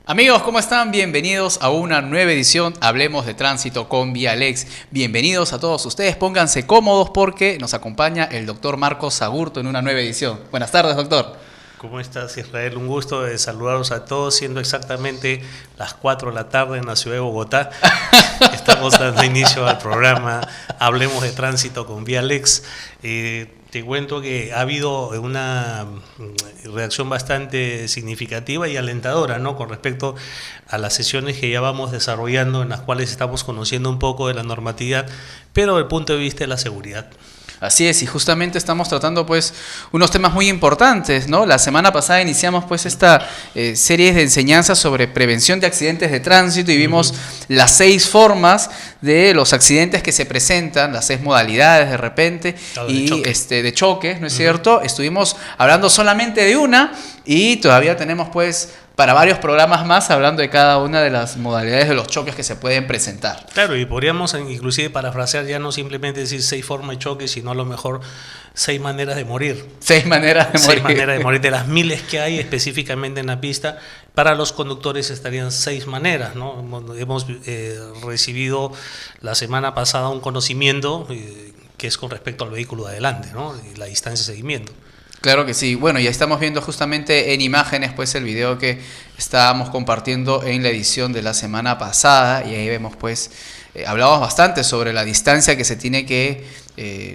Amigos, ¿cómo están? Bienvenidos a una nueva edición Hablemos de Tránsito con Vialex. Bienvenidos a todos ustedes, pónganse cómodos porque nos acompaña el doctor Marcos Agurto en una nueva edición. Buenas tardes, doctor. ¿Cómo estás, Israel? Un gusto de saludarlos a todos, siendo exactamente las 4 de la tarde en la ciudad de Bogotá. Estamos dando inicio al programa Hablemos de Tránsito con Vialex. Te cuento que ha habido una reacción bastante significativa y alentadora, ¿no?, con respecto a las sesiones que ya vamos desarrollando, en las cuales estamos conociendo un poco de la normatividad, pero desde el punto de vista de la seguridad. Así es, y justamente estamos tratando pues unos temas muy importantes, ¿no? La semana pasada iniciamos pues esta serie de enseñanzas sobre prevención de accidentes de tránsito y vimos las 6 formas de los accidentes que se presentan, las 6 modalidades de repente de choque, ¿no es cierto? Estuvimos hablando solamente de una y todavía tenemos pues para varios programas más hablando de cada una de las modalidades de los choques que se pueden presentar. Claro, y podríamos inclusive parafrasear, ya no simplemente decir 6 formas de choque, sino a lo mejor 6 maneras de morir. 6 maneras de morir. 6 maneras de morir, de las miles que hay específicamente en la pista. Para los conductores estarían 6 maneras, ¿no? Hemos recibido la semana pasada un conocimiento que es con respecto al vehículo de adelante, ¿no?, y la distancia de seguimiento. Claro que sí. Bueno, ya estamos viendo justamente en imágenes pues el video que estábamos compartiendo en la edición de la semana pasada y ahí vemos pues, hablamos bastante sobre la distancia que se tiene que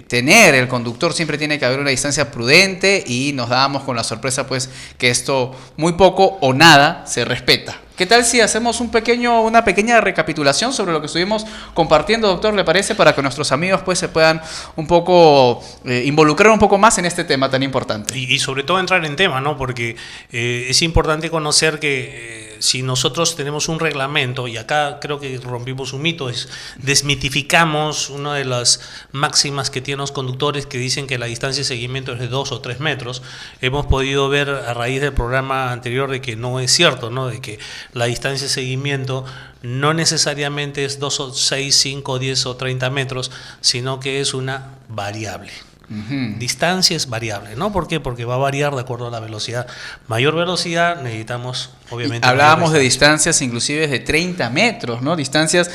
tener. El conductor siempre tiene que haber una distancia prudente y nos dábamos con la sorpresa pues que esto muy poco o nada se respeta. ¿Qué tal si hacemos una pequeña recapitulación sobre lo que estuvimos compartiendo, doctor? ¿Le parece? Para que nuestros amigos pues se puedan un poco involucrar un poco más en este tema tan importante. Y sobre todo entrar en tema, ¿no? Porque es importante conocer que si nosotros tenemos un reglamento, y acá creo que rompimos un mito, desmitificamos una de las máximas que tienen los conductores que dicen que la distancia de seguimiento es de 2 o 3 metros. Hemos podido ver a raíz del programa anterior de que no es cierto, ¿no?, de que la distancia de seguimiento no necesariamente es 2 o 6, 5, 10 o 30 metros, sino que es una variable. Distancia es variable, ¿no? ¿Por qué? Porque va a variar de acuerdo a la velocidad. Mayor velocidad necesitamos, obviamente. Hablábamos de distancias inclusive de 30 metros, ¿no? Distancias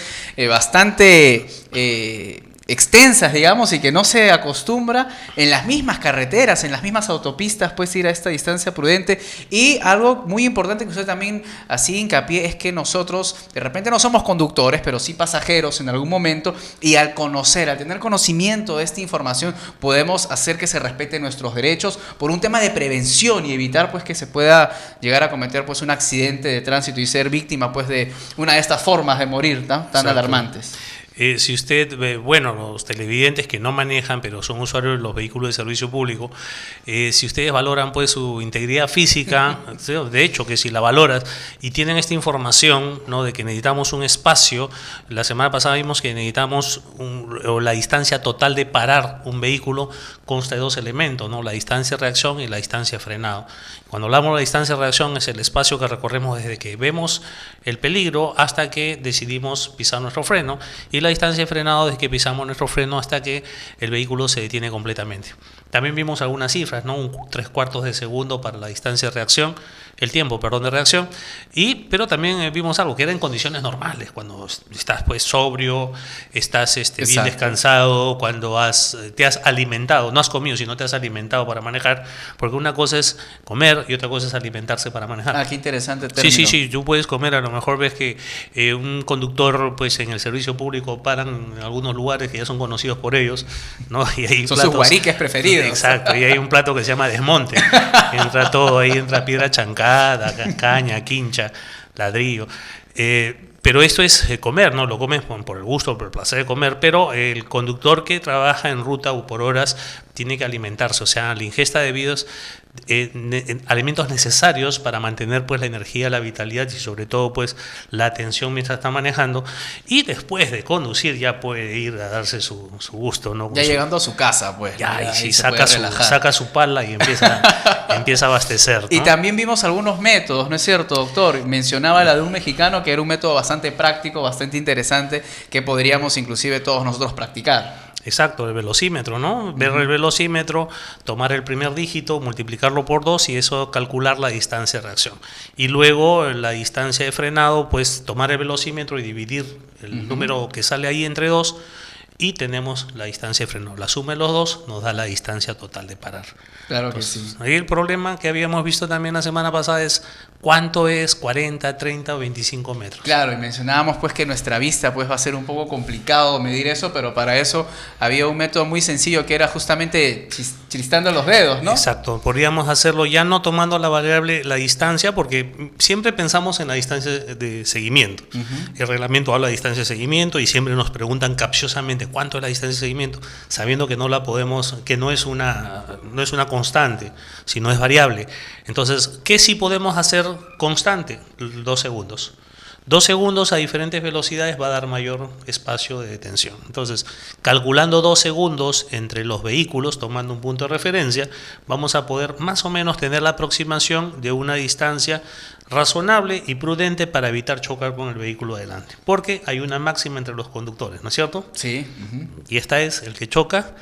bastante extensas, digamos, y que no se acostumbra en las mismas carreteras, en las mismas autopistas, pues ir a esta distancia prudente. Y algo muy importante que usted también así hincapié es que nosotros de repente no somos conductores, pero sí pasajeros en algún momento, y al tener conocimiento de esta información, podemos hacer que se respeten nuestros derechos por un tema de prevención y evitar pues que se pueda llegar a cometer pues un accidente de tránsito y ser víctima pues de una de estas formas de morir tan alarmantes. Si usted, bueno, los televidentes que no manejan, pero son usuarios de los vehículos de servicio público, si ustedes valoran pues su integridad física, de hecho que si la valoras y tienen esta información, ¿no?, de que necesitamos un espacio, la semana pasada vimos que necesitamos la distancia total de parar un vehículo consta de 2 elementos, ¿no?, la distancia de reacción y la distancia de frenado. Cuando hablamos de la distancia de reacción es el espacio que recorremos desde que vemos el peligro hasta que decidimos pisar nuestro freno, y la distancia de frenado desde que pisamos nuestro freno hasta que el vehículo se detiene completamente. También vimos algunas cifras, ¿no?, un 3/4 de segundo para la distancia de reacción, el tiempo, de reacción, pero también vimos algo que era en condiciones normales, cuando estás pues sobrio, estás bien descansado, cuando te has alimentado, no has comido, sino te has alimentado para manejar, porque una cosa es comer y otra cosa es alimentarse para manejar. Ah, qué interesante término. Sí, tú puedes comer, a lo mejor ves que un conductor pues en el servicio público paran en algunos lugares que ya son conocidos por ellos, ¿no? Y hay son sus guariques preferidos. Exacto, y hay un plato que se llama desmonte, entra todo, ahí entra piedra chancada, caña, quincha, ladrillo, pero esto es comer, ¿no? Lo comes por el gusto, por el placer de comer, pero el conductor que trabaja en ruta o por horas tiene que alimentarse, o sea, la ingesta de alimentos necesarios para mantener pues la energía, la vitalidad y sobre todo pues la atención mientras está manejando, y después de conducir ya puede ir a darse su gusto, ¿no? Ya llegando a su casa pues. Ya, y sí, saca su pala y empieza a abastecer, ¿no? Y también vimos algunos métodos, ¿no es cierto, doctor? Mencionaba la de un mexicano ¿no? Que era un método bastante práctico, bastante interesante, que podríamos inclusive todos nosotros practicar. Exacto, el velocímetro, ¿no? Ver el velocímetro, tomar el primer dígito, multiplicarlo por 2 y eso calcular la distancia de reacción. Y luego la distancia de frenado, pues tomar el velocímetro y dividir el número que sale ahí entre 2 y tenemos la distancia de frenado. La suma de los dos nos da la distancia total de parar. Claro. Entonces, que sí. ahí el problema que habíamos visto también la semana pasada es cuánto es 40, 30 o 25 metros. Claro, y mencionábamos pues que nuestra vista pues va a ser un poco complicado medir eso, pero para eso había un método muy sencillo que era justamente chistando los dedos, ¿no? Exacto, podríamos hacerlo ya no tomando la variable la distancia, porque siempre pensamos en la distancia de seguimiento. El reglamento habla de distancia de seguimiento y siempre nos preguntan capciosamente cuánto es la distancia de seguimiento, sabiendo que no la podemos, que no es una constante, sino es variable. Entonces, ¿qué sí podemos hacer constante? 2 segundos. 2 segundos a diferentes velocidades va a dar mayor espacio de detención. Entonces, calculando 2 segundos entre los vehículos, tomando un punto de referencia, vamos a poder más o menos tener la aproximación de una distancia razonable y prudente para evitar chocar con el vehículo adelante. Porque hay una máxima entre los conductores, ¿no es cierto? Sí. Y esta es: el que choca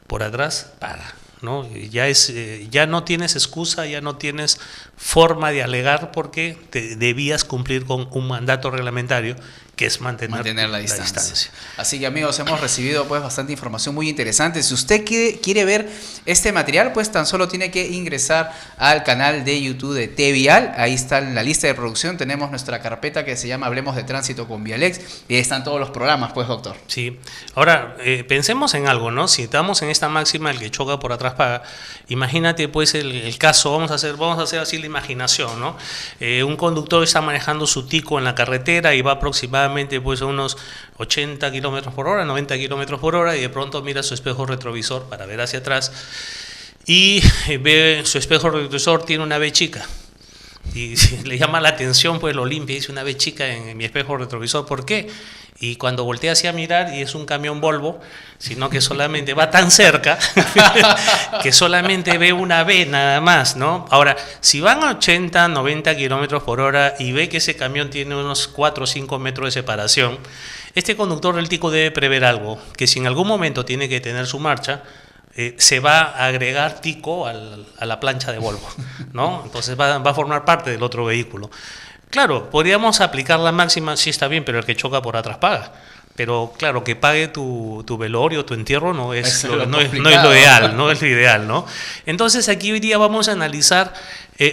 por atrás paga, ¿no? Ya no tienes excusa, ya no tienes forma de alegar, porque debías cumplir con un mandato reglamentario, que es mantener la distancia. Así que, amigos, hemos recibido pues bastante información muy interesante. Si usted quiere ver este material, pues tan solo tiene que ingresar al canal de YouTube de T-Vial. Ahí está en la lista de producción, tenemos nuestra carpeta que se llama Hablemos de Tránsito con Vialex, y ahí están todos los programas, pues, doctor. Sí. Ahora, pensemos en algo, ¿no? Si estamos en esta máxima, el que choca por atrás paga, imagínate pues el caso, vamos a hacer así la imaginación, ¿no? Un conductor está manejando su tico en la carretera y va aproximadamente pues a unos 80 kilómetros por hora, 90 kilómetros por hora, y de pronto mira su espejo retrovisor para ver hacia atrás y ve su espejo retrovisor, tiene una B chica. Y le llama la atención, pues lo limpia y dice: una B chica en mi espejo retrovisor, ¿por qué? Y cuando voltea hacia mirar, y es un camión Volvo, sino que solamente va tan cerca que solamente ve una B nada más, ¿no? Ahora, si van a 80, 90 kilómetros por hora y ve que ese camión tiene unos 4 o 5 metros de separación, este conductor del tico debe prever algo: que si en algún momento tiene que detener su marcha, se va a agregar tico a la plancha de Volvo, ¿no? Entonces va a formar parte del otro vehículo. Claro, podríamos aplicar la máxima, sí está bien, pero el que choca por atrás paga. Pero claro, que pague tu velorio, tu entierro, no es lo ideal, ¿no? Entonces aquí hoy día vamos a analizar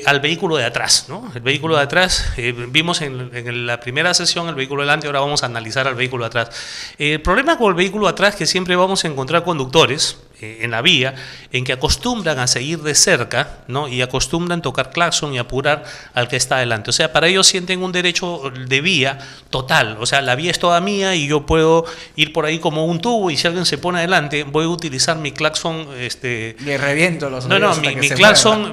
al vehículo de atrás, ¿no? El vehículo de atrás, vimos en la primera sesión el vehículo delante, ahora vamos a analizar al vehículo de atrás. El problema con el vehículo de atrás es que siempre vamos a encontrar conductores en la vía en que acostumbran a seguir de cerca, ¿no? Y acostumbran tocar claxon y apurar al que está adelante. O sea, para ellos sienten un derecho de vía total. O sea, la vía es toda mía y yo puedo ir por ahí como un tubo, y si alguien se pone adelante, voy a utilizar mi claxon. Le reviento los oídos.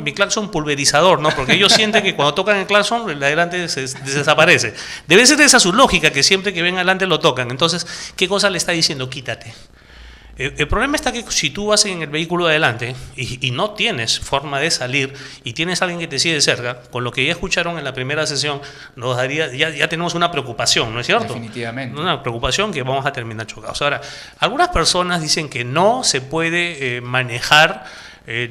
Mi claxon pulverizador, ¿no? Porque ellos sienten que cuando tocan el claxon, el de adelante se desaparece. Debe ser esa su lógica, que siempre que ven adelante lo tocan. Entonces, ¿qué cosa le está diciendo? Quítate. El problema está que si tú vas en el vehículo de adelante y no tienes forma de salir y tienes a alguien que te sigue cerca, con lo que ya escucharon en la primera sesión, nos daría, ya tenemos una preocupación, ¿no es cierto? Definitivamente. Una preocupación que vamos a terminar chocados. Ahora, algunas personas dicen que no se puede manejar,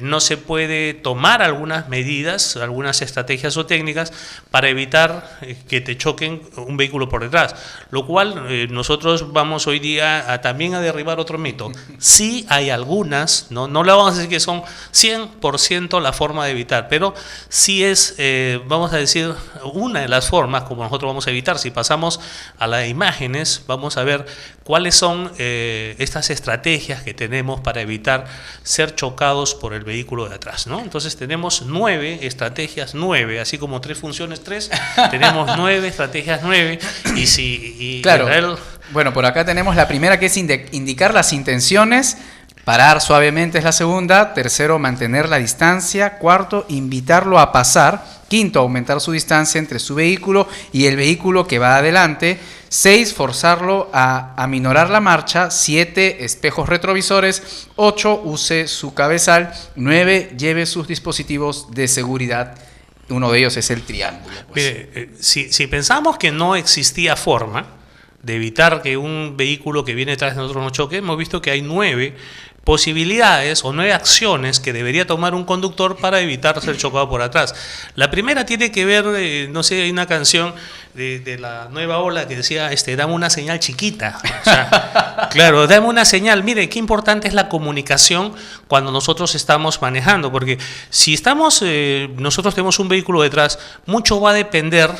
no se puede tomar algunas medidas, algunas estrategias o técnicas para evitar que te choquen un vehículo por detrás, lo cual nosotros vamos hoy día también a derribar otro mito. Sí hay algunas, no le vamos a decir que son 100% la forma de evitar, pero sí es, vamos a decir, una de las formas como nosotros vamos a evitar. Si pasamos a las imágenes, vamos a ver cuáles son estas estrategias que tenemos para evitar ser chocados por el vehículo de atrás, ¿no? Entonces tenemos 9 estrategias, 9, así como 3 funciones, 3, tenemos 9 estrategias, 9, claro. Bueno, por acá tenemos la primera, que es indicar las intenciones. Parar suavemente es la segunda. Tercero, mantener la distancia. Cuarto, invitarlo a pasar. Quinto, aumentar su distancia entre su vehículo y el vehículo que va adelante. 6, forzarlo a aminorar la marcha. 7, espejos retrovisores. 8, use su cabezal. 9, lleve sus dispositivos de seguridad uno de ellos es el triángulo. Pues. Mire, si pensamos que no existía forma de evitar que un vehículo que viene detrás de nosotros nos choque, hemos visto que hay 9 posibilidades o 9 acciones que debería tomar un conductor para evitar ser chocado por atrás. La primera tiene que ver, no sé, hay una canción de la Nueva Ola que decía, dame una señal chiquita. O sea, claro, dame una señal. Mire, qué importante es la comunicación cuando nosotros estamos manejando, porque si nosotros tenemos un vehículo detrás, mucho va a depender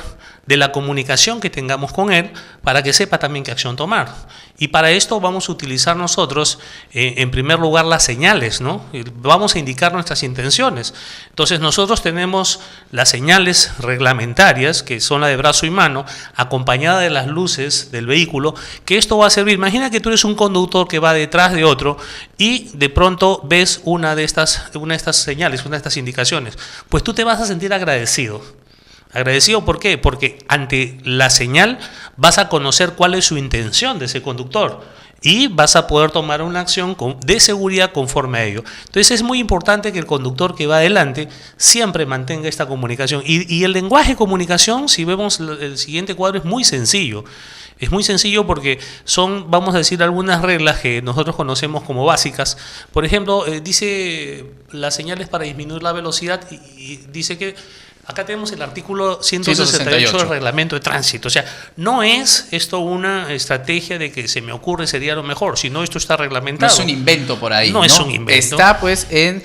de la comunicación que tengamos con él para que sepa también qué acción tomar. Y para esto vamos a utilizar nosotros, en primer lugar, las señales, ¿no? Vamos a indicar nuestras intenciones. Entonces nosotros tenemos las señales reglamentarias, que son la de brazo y mano, acompañada de las luces del vehículo, que esto va a servir. Imagina que tú eres un conductor que va detrás de otro y de pronto ves una de estas señales, una de estas indicaciones. Pues tú te vas a sentir agradecido. ¿Agradecido por qué? Porque ante la señal vas a conocer cuál es su intención de ese conductor y vas a poder tomar una acción de seguridad conforme a ello. Entonces es muy importante que el conductor que va adelante siempre mantenga esta comunicación. Y el lenguaje de comunicación, si vemos el siguiente cuadro, es muy sencillo. Es muy sencillo porque son, vamos a decir, algunas reglas que nosotros conocemos como básicas. Por ejemplo, dice las señales para disminuir la velocidad y dice que acá tenemos el artículo 168 del reglamento de tránsito. O sea, no es esto una estrategia de que se me ocurre sería lo mejor, sino esto está reglamentado. No es un invento por ahí. No es un invento. Está pues en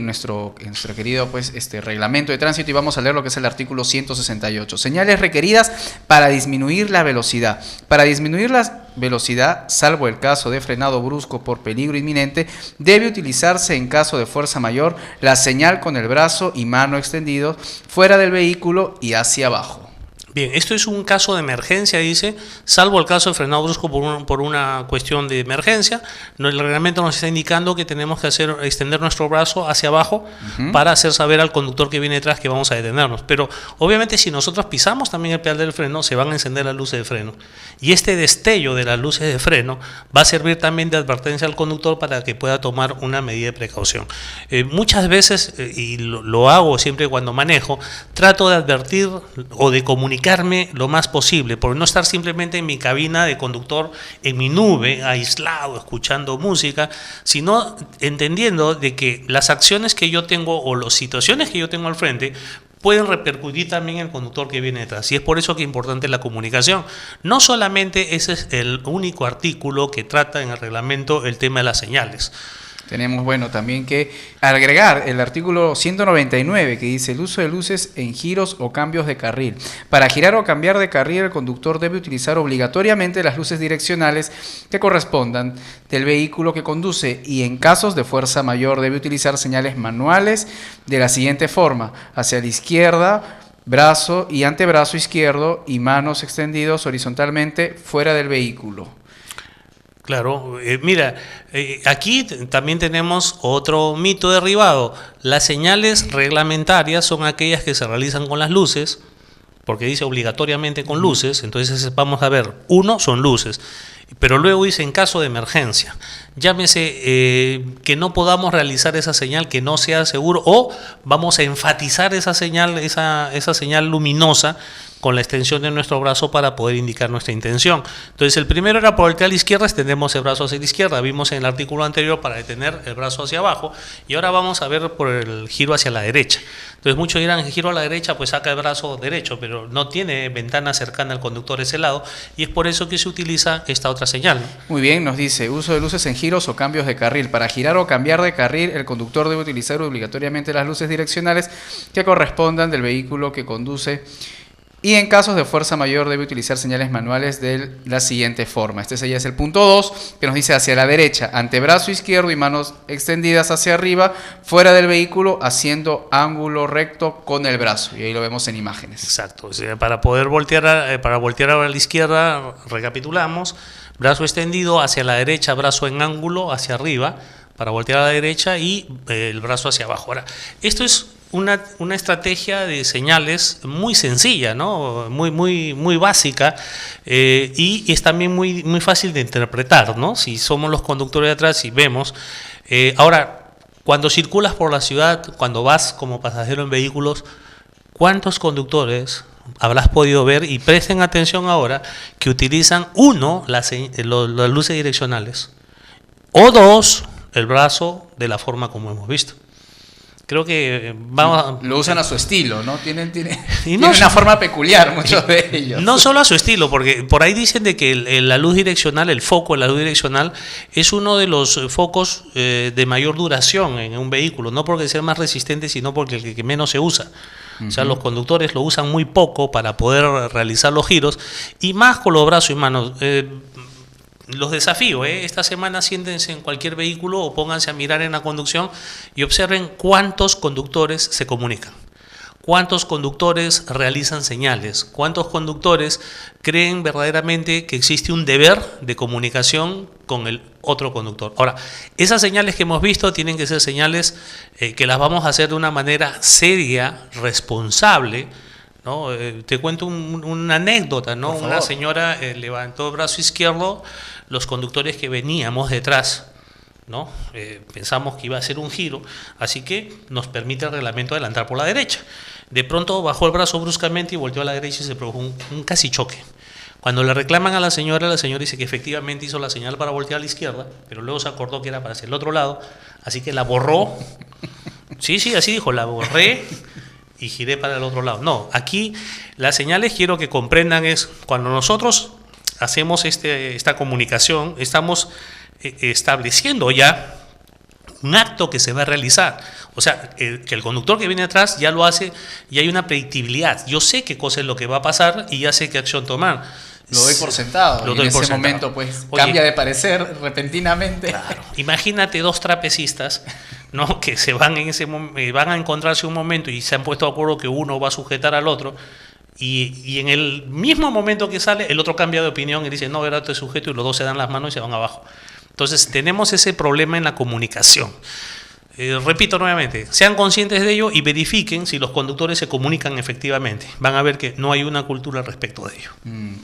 nuestro querido pues reglamento de tránsito, y vamos a leer lo que es el artículo 168. Señales requeridas para disminuir la velocidad. Para disminuir la velocidad, salvo el caso de frenado brusco por peligro inminente, debe utilizarse en caso de fuerza mayor la señal con el brazo y mano extendidos fuera del vehículo y hacia abajo. Bien, esto es un caso de emergencia, dice, salvo el caso de frenado brusco por una cuestión de emergencia. El reglamento nos está indicando que tenemos que extender nuestro brazo hacia abajo para hacer saber al conductor que viene detrás que vamos a detenernos. Pero obviamente si nosotros pisamos también el pedal del freno, se van a encender las luces de freno. Y este destello de las luces de freno va a servir también de advertencia al conductor para que pueda tomar una medida de precaución. Muchas veces, y lo hago siempre cuando manejo, trato de advertir o de comunicarme lo más posible, por no estar simplemente en mi cabina de conductor, en mi nube, aislado, escuchando música, sino entendiendo de que las acciones que yo tengo o las situaciones que yo tengo al frente pueden repercutir también en el conductor que viene detrás. Y es por eso que es importante la comunicación. No solamente ese es el único artículo que trata en el reglamento el tema de las señales. Tenemos, también que agregar el artículo 199 que dice el uso de luces en giros o cambios de carril. Para girar o cambiar de carril, el conductor debe utilizar obligatoriamente las luces direccionales que correspondan del vehículo que conduce, y en casos de fuerza mayor debe utilizar señales manuales de la siguiente forma: hacia la izquierda, brazo y antebrazo izquierdo y manos extendidos horizontalmente fuera del vehículo. Claro, mira, aquí también tenemos otro mito derribado. Las señales reglamentarias son aquellas que se realizan con las luces, porque dice obligatoriamente con luces. Entonces vamos a ver, uno son luces, pero luego dice en caso de emergencia. Llámese que no podamos realizar esa señal, que no sea seguro, o vamos a enfatizar esa señal, esa señal luminosa con la extensión de nuestro brazo para poder indicar nuestra intención. Entonces el primero era por voltear a la izquierda, extendemos el brazo hacia la izquierda. Vimos en el artículo anterior para detener el brazo hacia abajo, y ahora vamos a ver por el giro hacia la derecha. Entonces muchos dirán, el giro a la derecha pues saca el brazo derecho, pero no tiene ventana cercana al conductor ese lado, y es por eso que se utiliza esta otra señal. Muy bien, nos dice, uso de luces en giros o cambios de carril. Para girar o cambiar de carril, el conductor debe utilizar obligatoriamente las luces direccionales que correspondan del vehículo que conduce, y en casos de fuerza mayor debe utilizar señales manuales de la siguiente forma. Este ya es el punto 2, que nos dice hacia la derecha, antebrazo izquierdo y manos extendidas hacia arriba, fuera del vehículo, haciendo ángulo recto con el brazo. Y ahí lo vemos en imágenes. Exacto. O sea, para poder voltear a la izquierda, recapitulamos: brazo extendido hacia la derecha, brazo en ángulo hacia arriba, para voltear a la derecha, y el brazo hacia abajo. Ahora, esto es una estrategia de señales muy sencilla, ¿no? Muy básica, y es también muy fácil de interpretar, ¿no? Si somos los conductores de atrás y vemos. Ahora, cuando circulas por la ciudad, cuando vas como pasajero en vehículos, ¿Cuántos conductores habrás podido ver? Y presten atención ahora que utilizan, uno, las luces direccionales, o dos, el brazo de la forma como hemos visto. Creo que lo usan a su estilo, ¿no? Tienen no, una forma peculiar muchos de ellos. No solo a su estilo, porque por ahí dicen de que la luz direccional, el foco de la luz direccional, es uno de los focos de mayor duración en un vehículo, no porque sea más resistente, sino porque el que menos se usa. O sea, los conductores lo usan muy poco para poder realizar los giros, y más con los brazos y manos. Los desafío, esta semana siéntense en cualquier vehículo o pónganse a mirar en la conducción y observen cuántos conductores se comunican, cuántos conductores realizan señales, cuántos conductores creen verdaderamente que existe un deber de comunicación con el otro conductor. Ahora, esas señales que hemos visto tienen que ser señales que las vamos a hacer de una manera seria, responsable, ¿no? Te cuento una anécdota, ¿no? Una señora levantó el brazo izquierdo, los conductores que veníamos detrás, ¿no? Pensamos que iba a ser un giro, así que nos permite el reglamento adelantar por la derecha. De pronto bajó el brazo bruscamente y volteó a la derecha y se produjo un casi choque. Cuando le reclaman a la señora dice que efectivamente hizo la señal para voltear a la izquierda, pero luego se acordó que era para hacia el otro lado, así que la borró. Sí, así dijo, la borré y giré para el otro lado. No, aquí las señales, quiero que comprendan, es cuando nosotros hacemos esta comunicación, estamos estableciendo ya un acto que se va a realizar. O sea, que el conductor que viene atrás ya lo hace y hay una predictibilidad. Yo sé qué cosa es lo que va a pasar y ya sé qué acción tomar. Lo doy por sentado. En ese momento, pues, cambia de parecer repentinamente. Claro. Imagínate dos trapecistas, ¿no? Que se van van a encontrarse un momento y se han puesto de acuerdo que uno va a sujetar al otro. Y en el mismo momento que sale, el otro cambia de opinión y dice, no, era este sujeto, y los dos se dan las manos y se van abajo. Entonces, tenemos ese problema en la comunicación. Repito nuevamente, sean conscientes de ello y verifiquen si los conductores se comunican efectivamente. Van a ver que no hay una cultura respecto de ello.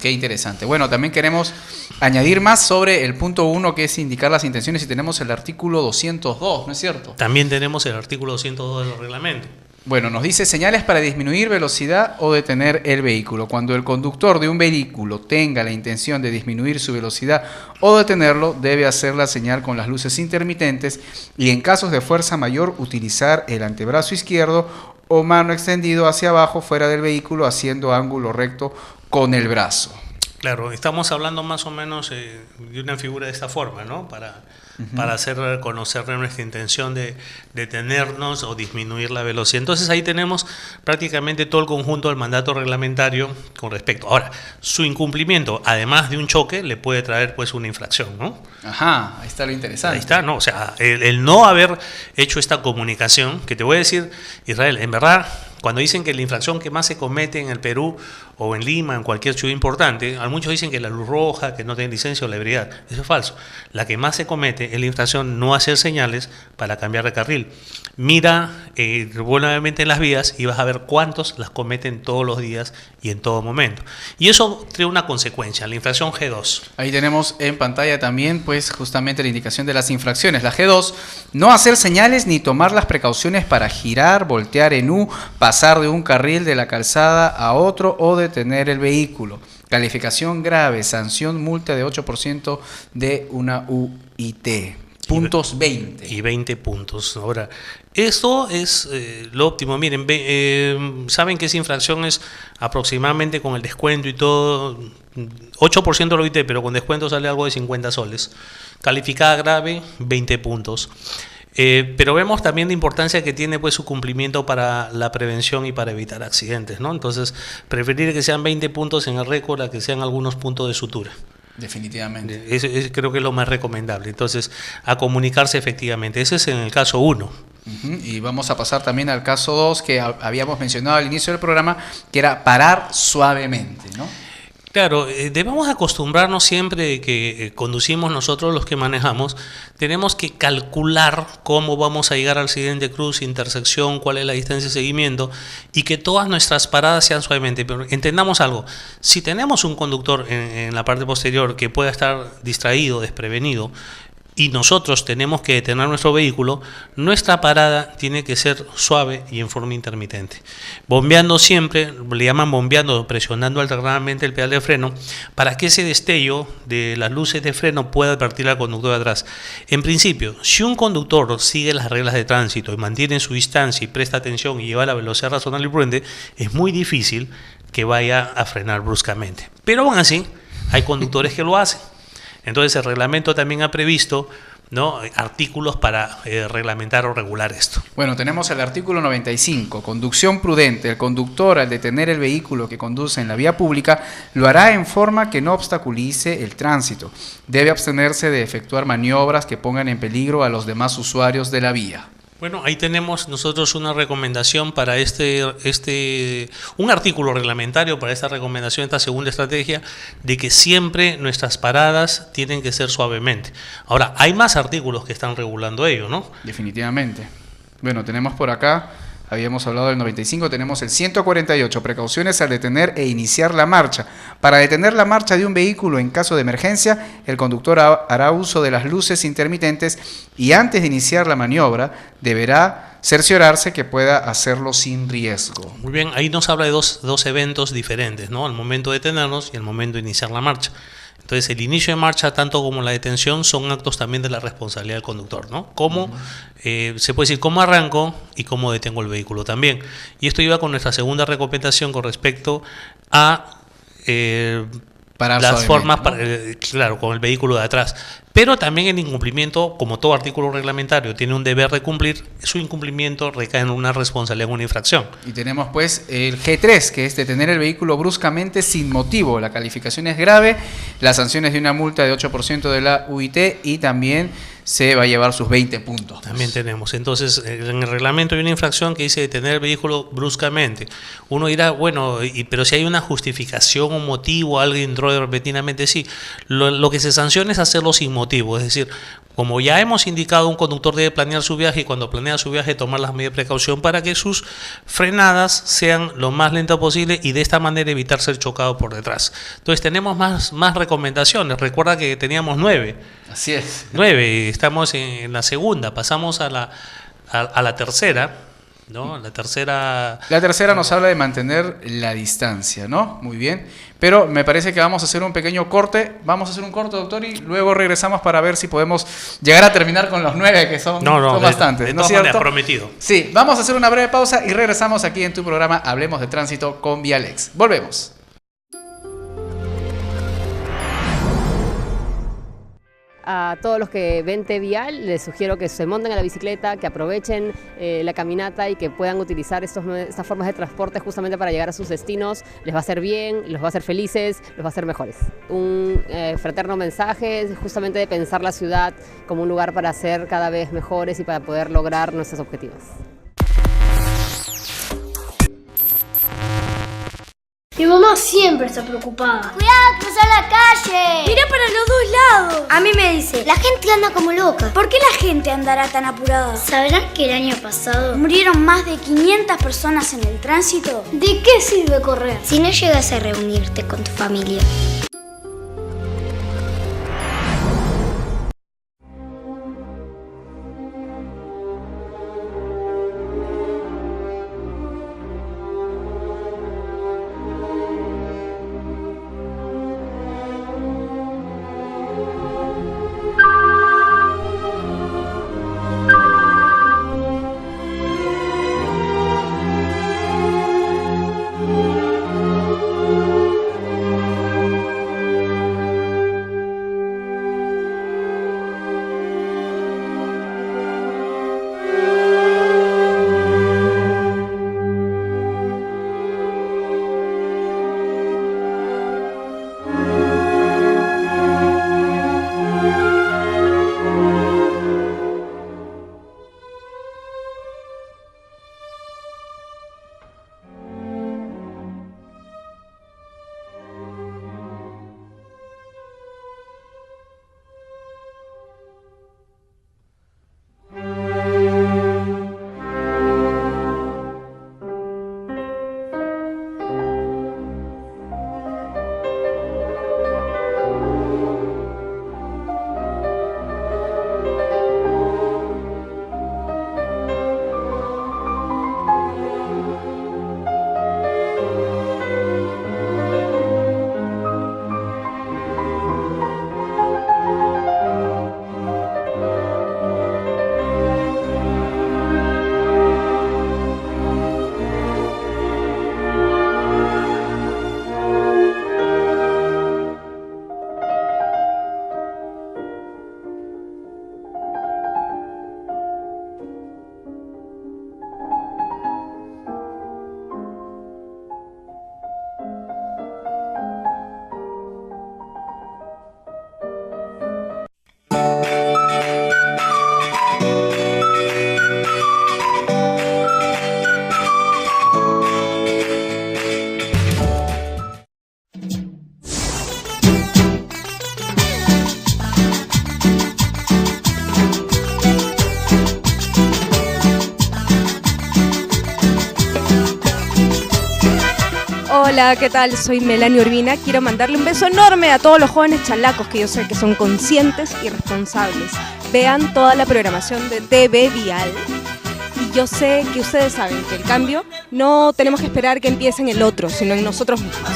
Qué interesante. Bueno, también queremos añadir más sobre el punto 1, que es indicar las intenciones, y tenemos el artículo 202, ¿no es cierto? También tenemos el artículo 202 del reglamento. Bueno, nos dice señales para disminuir velocidad o detener el vehículo. Cuando el conductor de un vehículo tenga la intención de disminuir su velocidad o detenerlo, debe hacer la señal con las luces intermitentes y, en casos de fuerza mayor, utilizar el antebrazo izquierdo o mano extendido hacia abajo fuera del vehículo, haciendo ángulo recto con el brazo. Claro, estamos hablando más o menos de una figura de esta forma, ¿no? Para hacer conocer nuestra intención de detenernos o disminuir la velocidad. Entonces ahí tenemos prácticamente todo el conjunto del mandato reglamentario con respecto. Ahora, su incumplimiento, además de un choque, le puede traer pues una infracción, ¿no? Ajá, ahí está lo interesante. Ahí está, ¿no? O sea, el no haber hecho esta comunicación, que te voy a decir, Israel, en verdad, cuando dicen que la infracción que más se comete en el Perú o en Lima, en cualquier ciudad importante, muchos dicen que la luz roja, que no tienen licencia o la ebriedad. Eso es falso. La que más se comete es la infracción no hacer señales para cambiar de carril. Mira nuevamente en las vías y vas a ver cuántos las cometen todos los días y en todo momento. Y eso trae una consecuencia, la infracción G2. Ahí tenemos en pantalla también pues justamente la indicación de las infracciones. La G2, no hacer señales ni tomar las precauciones para girar, voltear en U, pasar de un carril de la calzada a otro o detener el vehículo. Calificación grave, sanción, multa de 8% de una UIT. Puntos 20. Y 20 puntos. Ahora, esto es lo óptimo. Miren, saben que esa infracción es aproximadamente con el descuento y todo, 8% de la UIT, pero con descuento sale algo de 50 soles. Calificada grave, 20 puntos. Pero vemos también la importancia que tiene pues su cumplimiento para la prevención y para evitar accidentes, ¿no? Entonces, preferir que sean 20 puntos en el récord a que sean algunos puntos de sutura. Definitivamente. Creo que es lo más recomendable. Entonces, a comunicarse efectivamente. Ese es en el caso 1. Y vamos a pasar también al caso 2, que habíamos mencionado al inicio del programa, que era parar suavemente, ¿no? Claro, debemos acostumbrarnos siempre que conducimos nosotros los que manejamos, tenemos que calcular cómo vamos a llegar al siguiente cruce, intersección, cuál es la distancia de seguimiento y que todas nuestras paradas sean suavemente. Pero entendamos algo, si tenemos un conductor en la parte posterior que pueda estar distraído, desprevenido, y nosotros tenemos que detener nuestro vehículo, nuestra parada tiene que ser suave y en forma intermitente. Bombeando siempre, le llaman bombeando, presionando alternadamente el pedal de freno, para que ese destello de las luces de freno pueda advertir al conductor de atrás. En principio, si un conductor sigue las reglas de tránsito y mantiene su distancia y presta atención y lleva la velocidad razonable y prudente, es muy difícil que vaya a frenar bruscamente. Pero aún así, hay conductores que lo hacen. Entonces el reglamento también ha previsto, ¿no?, artículos para reglamentar o regular esto. Bueno, tenemos el artículo 95, conducción prudente. El conductor, al detener el vehículo que conduce en la vía pública, lo hará en forma que no obstaculice el tránsito. Debe abstenerse de efectuar maniobras que pongan en peligro a los demás usuarios de la vía. Bueno, ahí tenemos nosotros una recomendación para un artículo reglamentario para esta recomendación, esta segunda estrategia, de que siempre nuestras paradas tienen que ser suavemente. Ahora, hay más artículos que están regulando ello, ¿no? Definitivamente. Bueno, tenemos por acá, habíamos hablado del 95, tenemos el 148, precauciones al detener e iniciar la marcha. Para detener la marcha de un vehículo en caso de emergencia, el conductor hará uso de las luces intermitentes y antes de iniciar la maniobra deberá cerciorarse que pueda hacerlo sin riesgo. Muy bien, ahí nos habla de dos eventos diferentes, ¿no? El momento de detenernos y el momento de iniciar la marcha. Entonces, el inicio de marcha, tanto como la detención, son actos también de la responsabilidad del conductor, ¿no? Cómo, se puede decir, cómo arranco y cómo detengo el vehículo también. Y esto iba con nuestra segunda recomendación con respecto a las formas, ¿no? Claro, con el vehículo de atrás. Pero también el incumplimiento, como todo artículo reglamentario, tiene un deber de cumplir, su incumplimiento recae en una responsabilidad, en una infracción. Y tenemos pues el G3, que es detener el vehículo bruscamente sin motivo. La calificación es grave, la sanción es de una multa de 8% de la UIT y también se va a llevar sus 20 puntos. También tenemos. Entonces, en el reglamento hay una infracción que dice detener el vehículo bruscamente. Uno dirá, bueno, pero si hay una justificación o motivo, alguien entró repentinamente, sí. Lo que se sanciona es hacerlo sin motivo, es decir, como ya hemos indicado, un conductor debe planear su viaje y cuando planea su viaje tomar las medidas de precaución para que sus frenadas sean lo más lentas posible y de esta manera evitar ser chocado por detrás. Entonces tenemos más recomendaciones. Recuerda que teníamos 9. Así es. 9, estamos en la segunda, pasamos a la tercera. ¿No? La tercera nos habla de mantener la distancia, ¿no? Muy bien. Pero me parece que vamos a hacer un pequeño corte. Vamos a hacer un corte, doctor, y luego regresamos para ver si podemos llegar a terminar con los 9, que son bastantes. ¿No es cierto? Prometido. Sí, vamos a hacer una breve pausa y regresamos aquí en tu programa Hablemos de Tránsito con Vialex. Volvemos. A todos los que ven T-Vial les sugiero que se monten a la bicicleta, que aprovechen la caminata y que puedan utilizar estas formas de transporte justamente para llegar a sus destinos. Les va a hacer bien, los va a hacer felices, los va a hacer mejores. Un fraterno mensaje justamente de pensar la ciudad como un lugar para ser cada vez mejores y para poder lograr nuestros objetivos. Mi mamá siempre está preocupada. ¡Cuidado, cruzar la calle! ¡Mira para los dos lados! A mí me dice, la gente anda como loca. ¿Por qué la gente andará tan apurada? ¿Sabrán que el año pasado murieron más de 500 personas en el tránsito? ¿De qué sirve correr si no llegas a reunirte con tu familia? Hola, ¿qué tal? Soy Melanie Urbina. Quiero mandarle un beso enorme a todos los jóvenes chalacos que yo sé que son conscientes y responsables. Vean toda la programación de TV Vial. Y yo sé que ustedes saben que el cambio no tenemos que esperar que empiece en el otro, sino en nosotros mismos.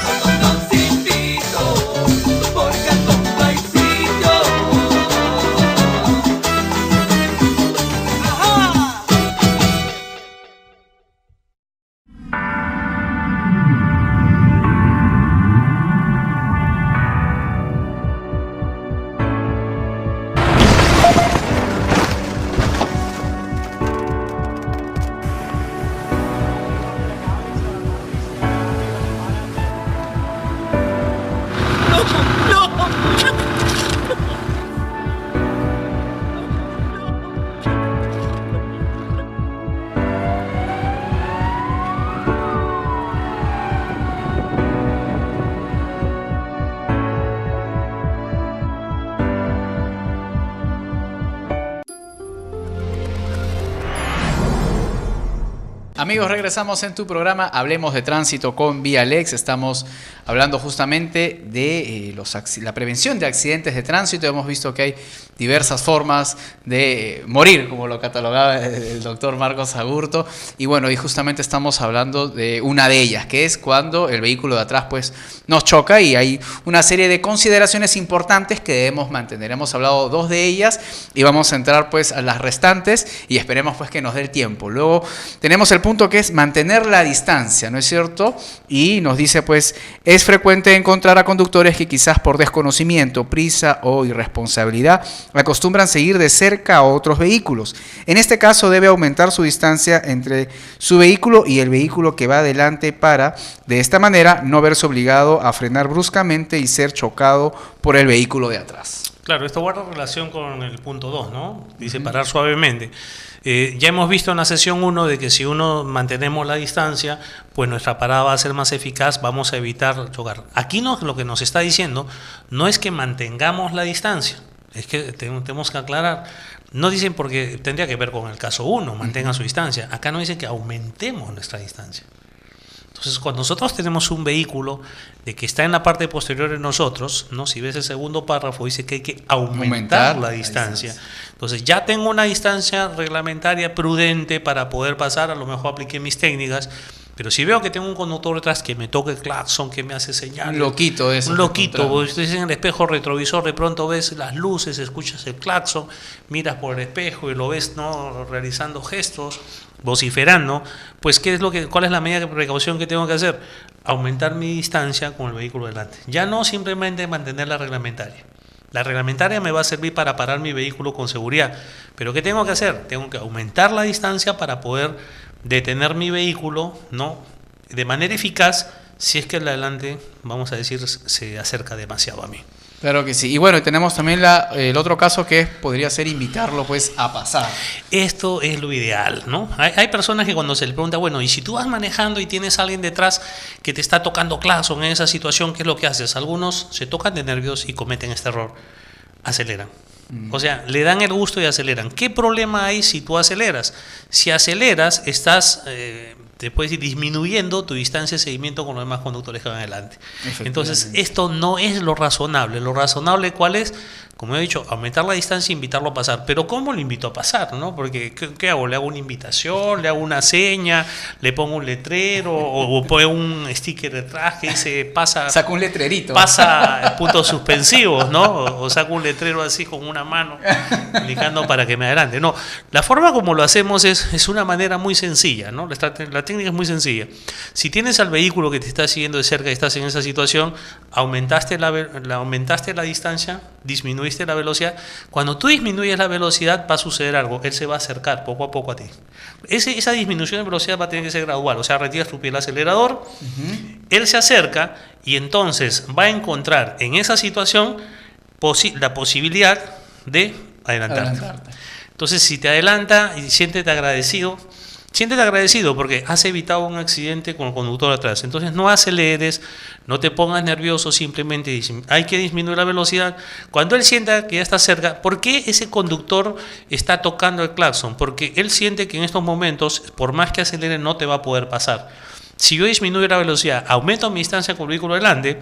Amigos, regresamos en tu programa Hablemos de Tránsito con Vialex. Estamos hablando justamente de la prevención de accidentes de tránsito. Hemos visto que hay diversas formas de morir, como lo catalogaba el doctor Marcos Agurto. Y bueno, y justamente estamos hablando de una de ellas, que es cuando el vehículo de atrás pues nos choca, y hay una serie de consideraciones importantes que debemos mantener. Hemos hablado dos de ellas y vamos a entrar pues a las restantes y esperemos pues que nos dé el tiempo. Luego tenemos el punto que es mantener la distancia, ¿no es cierto? Y nos dice pues, es frecuente encontrar a conductores que quizás por desconocimiento, prisa o irresponsabilidad acostumbran seguir de cerca a otros vehículos. En este caso debe aumentar su distancia entre su vehículo y el vehículo que va adelante para, de esta manera, no verse obligado a frenar bruscamente y ser chocado por el vehículo de atrás. Claro, esto guarda relación con el punto 2, ¿no? Dice parar suavemente. Ya hemos visto en la sesión 1 de que si uno mantenemos la distancia, pues nuestra parada va a ser más eficaz, vamos a evitar chocar. Aquí lo que nos está diciendo no es que mantengamos la distancia, es que tenemos que aclarar. No dicen porque tendría que ver con el caso 1, mantengan su distancia. Acá no dice que aumentemos nuestra distancia. Entonces, cuando nosotros tenemos un vehículo de que está en la parte posterior de nosotros, ¿no? Si ves el segundo párrafo, dice que hay que aumentar la distancia. Entonces, ya tengo una distancia reglamentaria prudente para poder pasar, a lo mejor apliqué mis técnicas, pero si veo que tengo un conductor detrás que me toca el claxon, que me hace señales. Un loquito eso. Un loquito. Vos estás en el espejo retrovisor, de pronto ves las luces, escuchas el claxon, miras por el espejo y lo ves, ¿no?, realizando gestos, vociferando. Pues, ¿cuál es la medida de precaución que tengo que hacer? Aumentar mi distancia con el vehículo delante. Ya no simplemente mantener la reglamentaria. La reglamentaria me va a servir para parar mi vehículo con seguridad. Pero ¿qué tengo que hacer? Tengo que aumentar la distancia para poder detener mi vehículo, ¿no?, de manera eficaz, si es que el de adelante, vamos a decir, se acerca demasiado a mí. Claro que sí. Y bueno, tenemos también el otro caso que podría ser invitarlo pues a pasar. Esto es lo ideal, ¿no? Hay personas que cuando se les pregunta, bueno, y si tú vas manejando y tienes a alguien detrás que te está tocando claxon en esa situación, ¿qué es lo que haces? Algunos se tocan de nervios y cometen este error. Aceleran. O sea, le dan el gusto y aceleran. ¿Qué problema hay si tú aceleras? Si aceleras, estás, te puedes ir disminuyendo tu distancia de seguimiento con los demás conductores que van adelante. Entonces, esto no es lo razonable. Lo razonable, ¿cuál es? Como he dicho, aumentar la distancia e invitarlo a pasar. Pero ¿cómo lo invito a pasar, no? Porque, ¿qué hago? ¿Le hago una invitación? ¿Le hago una seña? ¿Le pongo un letrero? ¿O pongo un sticker detrás que dice pasa? Saco un letrerito. Pasa puntos suspensivos, ¿no? O saco un letrero así con una mano indicando para que me adelante. No, la forma como lo hacemos es una manera muy sencilla, ¿no? La técnica es muy sencilla. Si tienes al vehículo que te está siguiendo de cerca y estás en esa situación, aumentaste la distancia, disminuiste la velocidad. Cuando tú disminuyes la velocidad va a suceder algo, él se va a acercar poco a poco a ti. Esa disminución de velocidad va a tener que ser gradual, o sea, retiras tu pie del acelerador, él se acerca y entonces va a encontrar en esa situación la posibilidad de adelantarte. Entonces, si te adelanta, y siéntete agradecido porque has evitado un accidente con el conductor atrás. Entonces, no aceleres, no te pongas nervioso, simplemente hay que disminuir la velocidad. Cuando él sienta que ya está cerca, ¿por qué ese conductor está tocando el claxon? Porque él siente que en estos momentos, por más que acelere, no te va a poder pasar. Si yo disminuyo la velocidad, aumento mi distancia con el vehículo delante,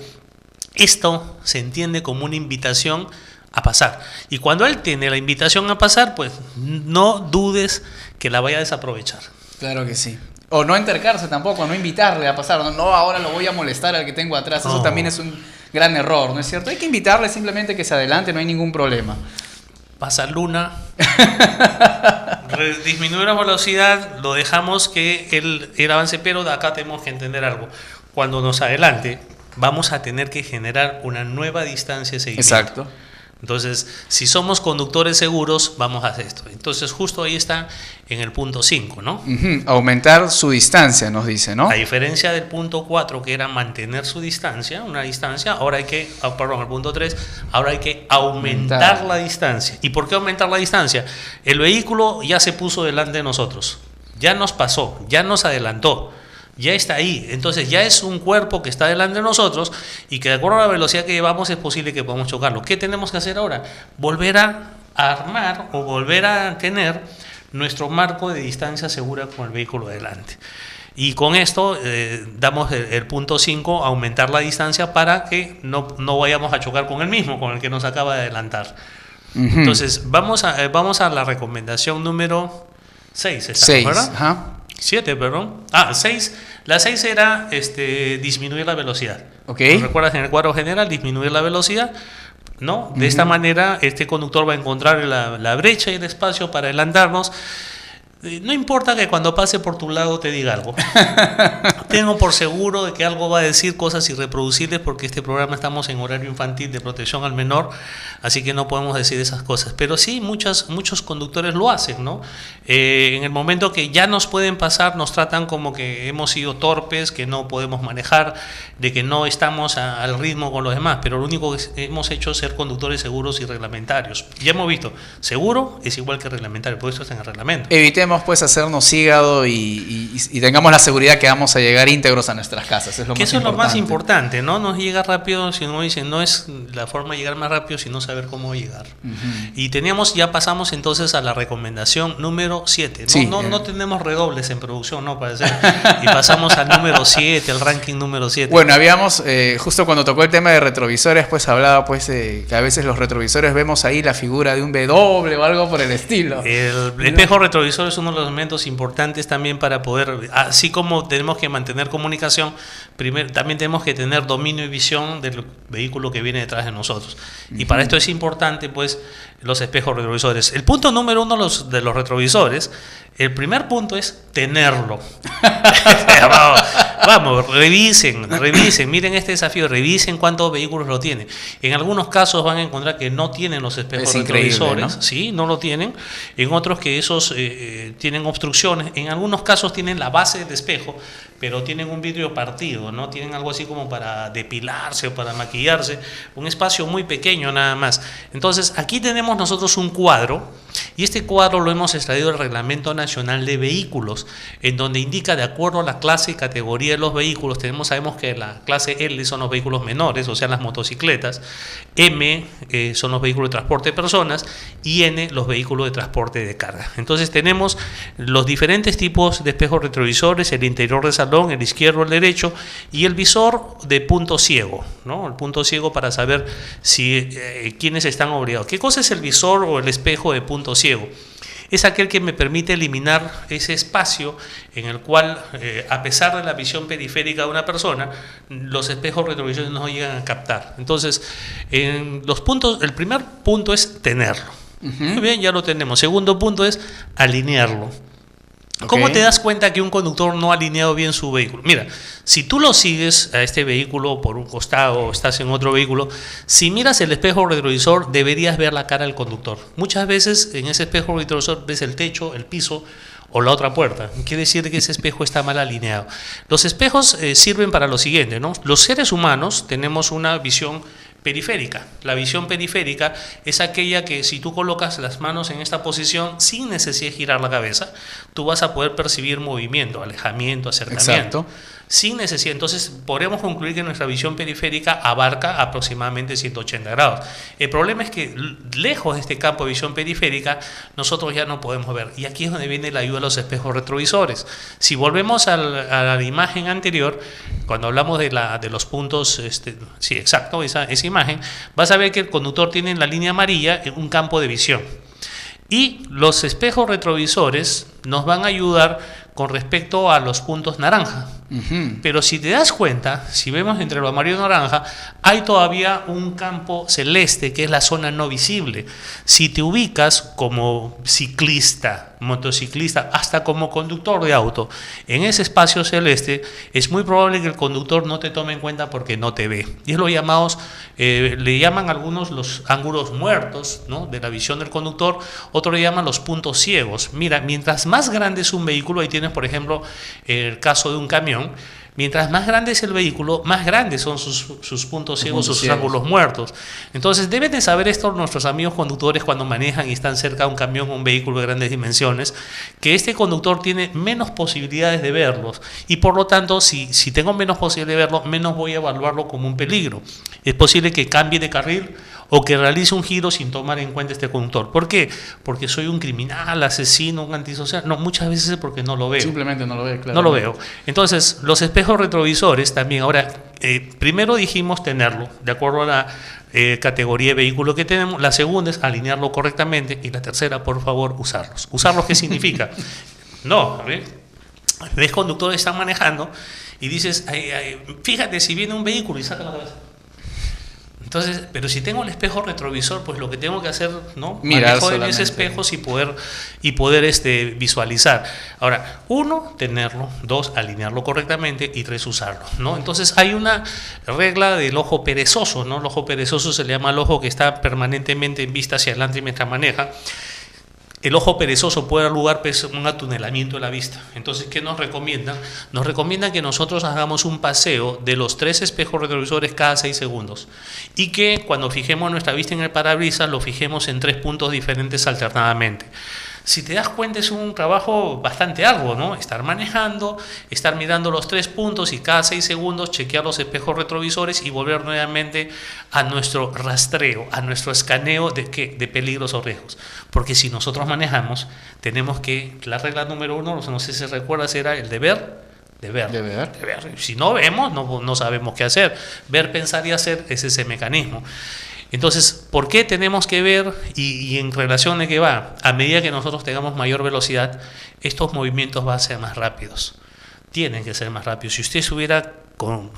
esto se entiende como una invitación a pasar. Y cuando él tiene la invitación a pasar, pues no dudes que la vaya a desaprovechar. Claro que sí. O no entercarse tampoco, no invitarle a pasar. No, ahora lo voy a molestar al que tengo atrás. Eso también es un gran error, ¿no es cierto? Hay que invitarle simplemente que se adelante, no hay ningún problema. Pasa Luna, disminuye la velocidad, lo dejamos que él avance, pero de acá tenemos que entender algo. Cuando nos adelante, vamos a tener que generar una nueva distancia de seguimiento. Exacto. Entonces, si somos conductores seguros, vamos a hacer esto. Entonces, justo ahí está en el punto 5, ¿no? Aumentar su distancia, nos dice, ¿no? A diferencia del punto 4, que era mantener su distancia, una distancia, ahora hay que, el punto 3, ahora hay que aumentar la distancia. ¿Y por qué aumentar la distancia? El vehículo ya se puso delante de nosotros, ya nos pasó, ya nos adelantó. Ya está ahí, entonces ya es un cuerpo que está delante de nosotros y que de acuerdo a la velocidad que llevamos es posible que podamos chocarlo. ¿Qué tenemos que hacer ahora? Volver a armar o volver a tener nuestro marco de distancia segura con el vehículo delante. Y con esto damos el punto 5, aumentar la distancia para que no vayamos a chocar con el mismo, con el que nos acaba de adelantar. Entonces vamos a la recomendación número 6, ¿verdad? Ajá. 7, perdón. 6. La 6 era disminuir la velocidad. Okay. ¿Recuerdas en el cuadro general? Disminuir la velocidad, ¿no? De esta manera, este conductor va a encontrar la brecha y el espacio para adelantarnos. No importa que cuando pase por tu lado te diga algo. Tengo por seguro de que algo va a decir cosas irreproducibles porque este programa estamos en horario infantil de protección al menor, así que no podemos decir esas cosas. Pero sí, muchos conductores lo hacen, ¿no? En el momento que ya nos pueden pasar, nos tratan como que hemos sido torpes, que no podemos manejar, de que no estamos al ritmo con los demás, pero lo único que hemos hecho es ser conductores seguros y reglamentarios. Ya hemos visto, seguro es igual que reglamentario, por eso está en el reglamento. Evitemos pues hacernos hígado y tengamos la seguridad que vamos a llegar íntegros a nuestras casas. Es lo que más eso importante. Es lo más importante, ¿no? No llega rápido, sino dicen, no es la forma de llegar más rápido, sino saber cómo llegar. Y ya pasamos entonces a la recomendación número 7. No, Sí, no tenemos redobles en producción, no parece. Y pasamos al número 7, el ranking número 7. Bueno, habíamos, justo cuando tocó el tema de retrovisores, pues hablaba pues que a veces los retrovisores vemos ahí la figura de un W o algo por el estilo. El espejo retrovisor es uno de los elementos importantes también para poder, así como tenemos que mantener comunicación, primero también tenemos que tener dominio y visión del vehículo que viene detrás de nosotros. Y para esto es importante pues los espejos retrovisores. El punto número 1 de los retrovisores, el primer punto es tenerlo. Vamos, revisen, miren este desafío, revisen cuántos vehículos lo tienen. En algunos casos van a encontrar que no tienen los espejos retrovisores, ¿no? Sí, no lo tienen. En otros que esos tienen obstrucciones. En algunos casos tienen la base del espejo, pero tienen un vidrio partido, ¿no? Tienen algo así como para depilarse o para maquillarse, un espacio muy pequeño nada más. Entonces, aquí tenemos nosotros un cuadro, y este cuadro lo hemos extraído del Reglamento Nacional de Vehículos, en donde indica de acuerdo a la clase y categoría de los vehículos. Sabemos que la clase L son los vehículos menores, o sea, las motocicletas, M son los vehículos de transporte de personas, y N los vehículos de transporte de carga. Entonces tenemos los diferentes tipos de espejos retrovisores, el interior del salón, el izquierdo, el derecho, y el visor de punto ciego, ¿no? El punto ciego para saber si quiénes están obligados. ¿Qué cosa es el visor o el espejo de punto ciego? Es aquel que me permite eliminar ese espacio en el cual, a pesar de la visión periférica de una persona, los espejos retrovisores no llegan a captar. Entonces, el primer punto es tenerlo. Muy bien, ya lo tenemos. Segundo punto es alinearlo. ¿Cómo te das cuenta que un conductor no ha alineado bien su vehículo? Mira, si tú lo sigues a este vehículo por un costado o estás en otro vehículo, si miras el espejo retrovisor deberías ver la cara del conductor. Muchas veces en ese espejo retrovisor ves el techo, el piso o la otra puerta. Quiere decir que ese espejo está mal alineado. Los espejos sirven para lo siguiente, ¿no? Los seres humanos tenemos una visión periférica. La visión periférica es aquella que si tú colocas las manos en esta posición sin necesidad de girar la cabeza, tú vas a poder percibir movimiento, alejamiento, acercamiento. Exacto. sin necesidad. Entonces podremos concluir que nuestra visión periférica abarca aproximadamente 180 grados. El problema es que lejos de este campo de visión periférica nosotros ya no podemos ver, y aquí es donde viene la ayuda de los espejos retrovisores. Si volvemos a la imagen anterior, cuando hablamos de los puntos, sí, exacto, esa imagen, vas a ver que el conductor tiene en la línea amarilla un campo de visión, y los espejos retrovisores nos van a ayudar con respecto a los puntos naranja. Pero si te das cuenta, si vemos entre lo amarillo y naranja, hay todavía un campo celeste que es la zona no visible. Si te ubicas como ciclista, motociclista, hasta como conductor de auto, en ese espacio celeste, es muy probable que el conductor no te tome en cuenta porque no te ve. Y es lo llamados, le llaman algunos los ángulos muertos, ¿no?, de la visión del conductor, otros le llaman los puntos ciegos. Mira, mientras más grande es un vehículo, ahí tienes por ejemplo el caso de un camión. Mientras más grande es el vehículo, más grandes son sus puntos ciegos, sus ángulos muertos. Entonces deben de saber esto nuestros amigos conductores cuando manejan y están cerca de un camión o un vehículo de grandes dimensiones, que este conductor tiene menos posibilidades de verlos, y por lo tanto si tengo menos posibilidades de verlo, menos voy a evaluarlo como un peligro. Es posible que cambie de carril o que realice un giro sin tomar en cuenta este conductor. ¿Por qué? Porque soy un criminal, asesino, un antisocial. No, muchas veces es porque no lo veo. Simplemente no lo veo, claro. No lo veo. Entonces, los espejos retrovisores también, ahora, primero dijimos tenerlo, de acuerdo a la categoría de vehículo que tenemos. La segunda es alinearlo correctamente. Y la tercera, por favor, usarlos. ¿Usarlos qué significa? No, ves conductores que están manejando y dices, fíjate si viene un vehículo y saca la cabeza. Entonces, pero si tengo el espejo retrovisor, pues lo que tengo que hacer, ¿no?, manejo en ese espejo y poder visualizar. Ahora, 1, tenerlo; 2, alinearlo correctamente; y 3, usarlo, ¿no? Entonces hay una regla del ojo perezoso, ¿no? El ojo perezoso se le llama al ojo que está permanentemente en vista hacia adelante mientras maneja. El ojo perezoso puede dar lugar a un atunelamiento de la vista. Entonces, ¿qué nos recomiendan? Nos recomiendan que nosotros hagamos un paseo de los 3 espejos retrovisores cada 6 segundos y que cuando fijemos nuestra vista en el parabrisas lo fijemos en 3 puntos diferentes alternadamente. Si te das cuenta, es un trabajo bastante arduo, ¿no? Estar manejando, estar mirando los 3 puntos y cada 6 segundos chequear los espejos retrovisores y volver nuevamente a nuestro rastreo, a nuestro escaneo de peligros o riesgos. Porque si nosotros manejamos, tenemos que, la regla número 1, no sé si recuerdas, era el de ver. Si no vemos, no sabemos qué hacer. Ver, pensar y hacer es ese mecanismo. Entonces, ¿por qué tenemos que ver? Y en relación a qué va, a medida que nosotros tengamos mayor velocidad, estos movimientos van a ser más rápidos. Tienen que ser más rápidos. Si usted estuviera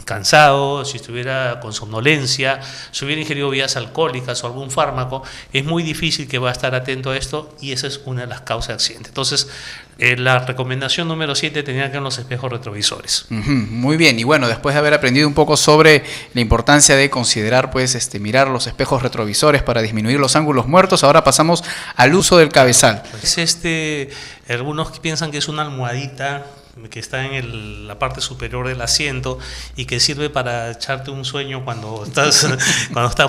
cansado, si estuviera con somnolencia, si hubiera ingerido bebidas alcohólicas o algún fármaco, es muy difícil que va a estar atento a esto, y esa es una de las causas de accidente. Entonces, la recomendación número 7 tenía que ver los espejos retrovisores. Muy bien, y bueno, después de haber aprendido un poco sobre la importancia de considerar, pues, mirar los espejos retrovisores para disminuir los ángulos muertos, ahora pasamos al uso del cabezal. Algunos piensan que es una almohadita que está en la parte superior del asiento y que sirve para echarte un sueño cuando estás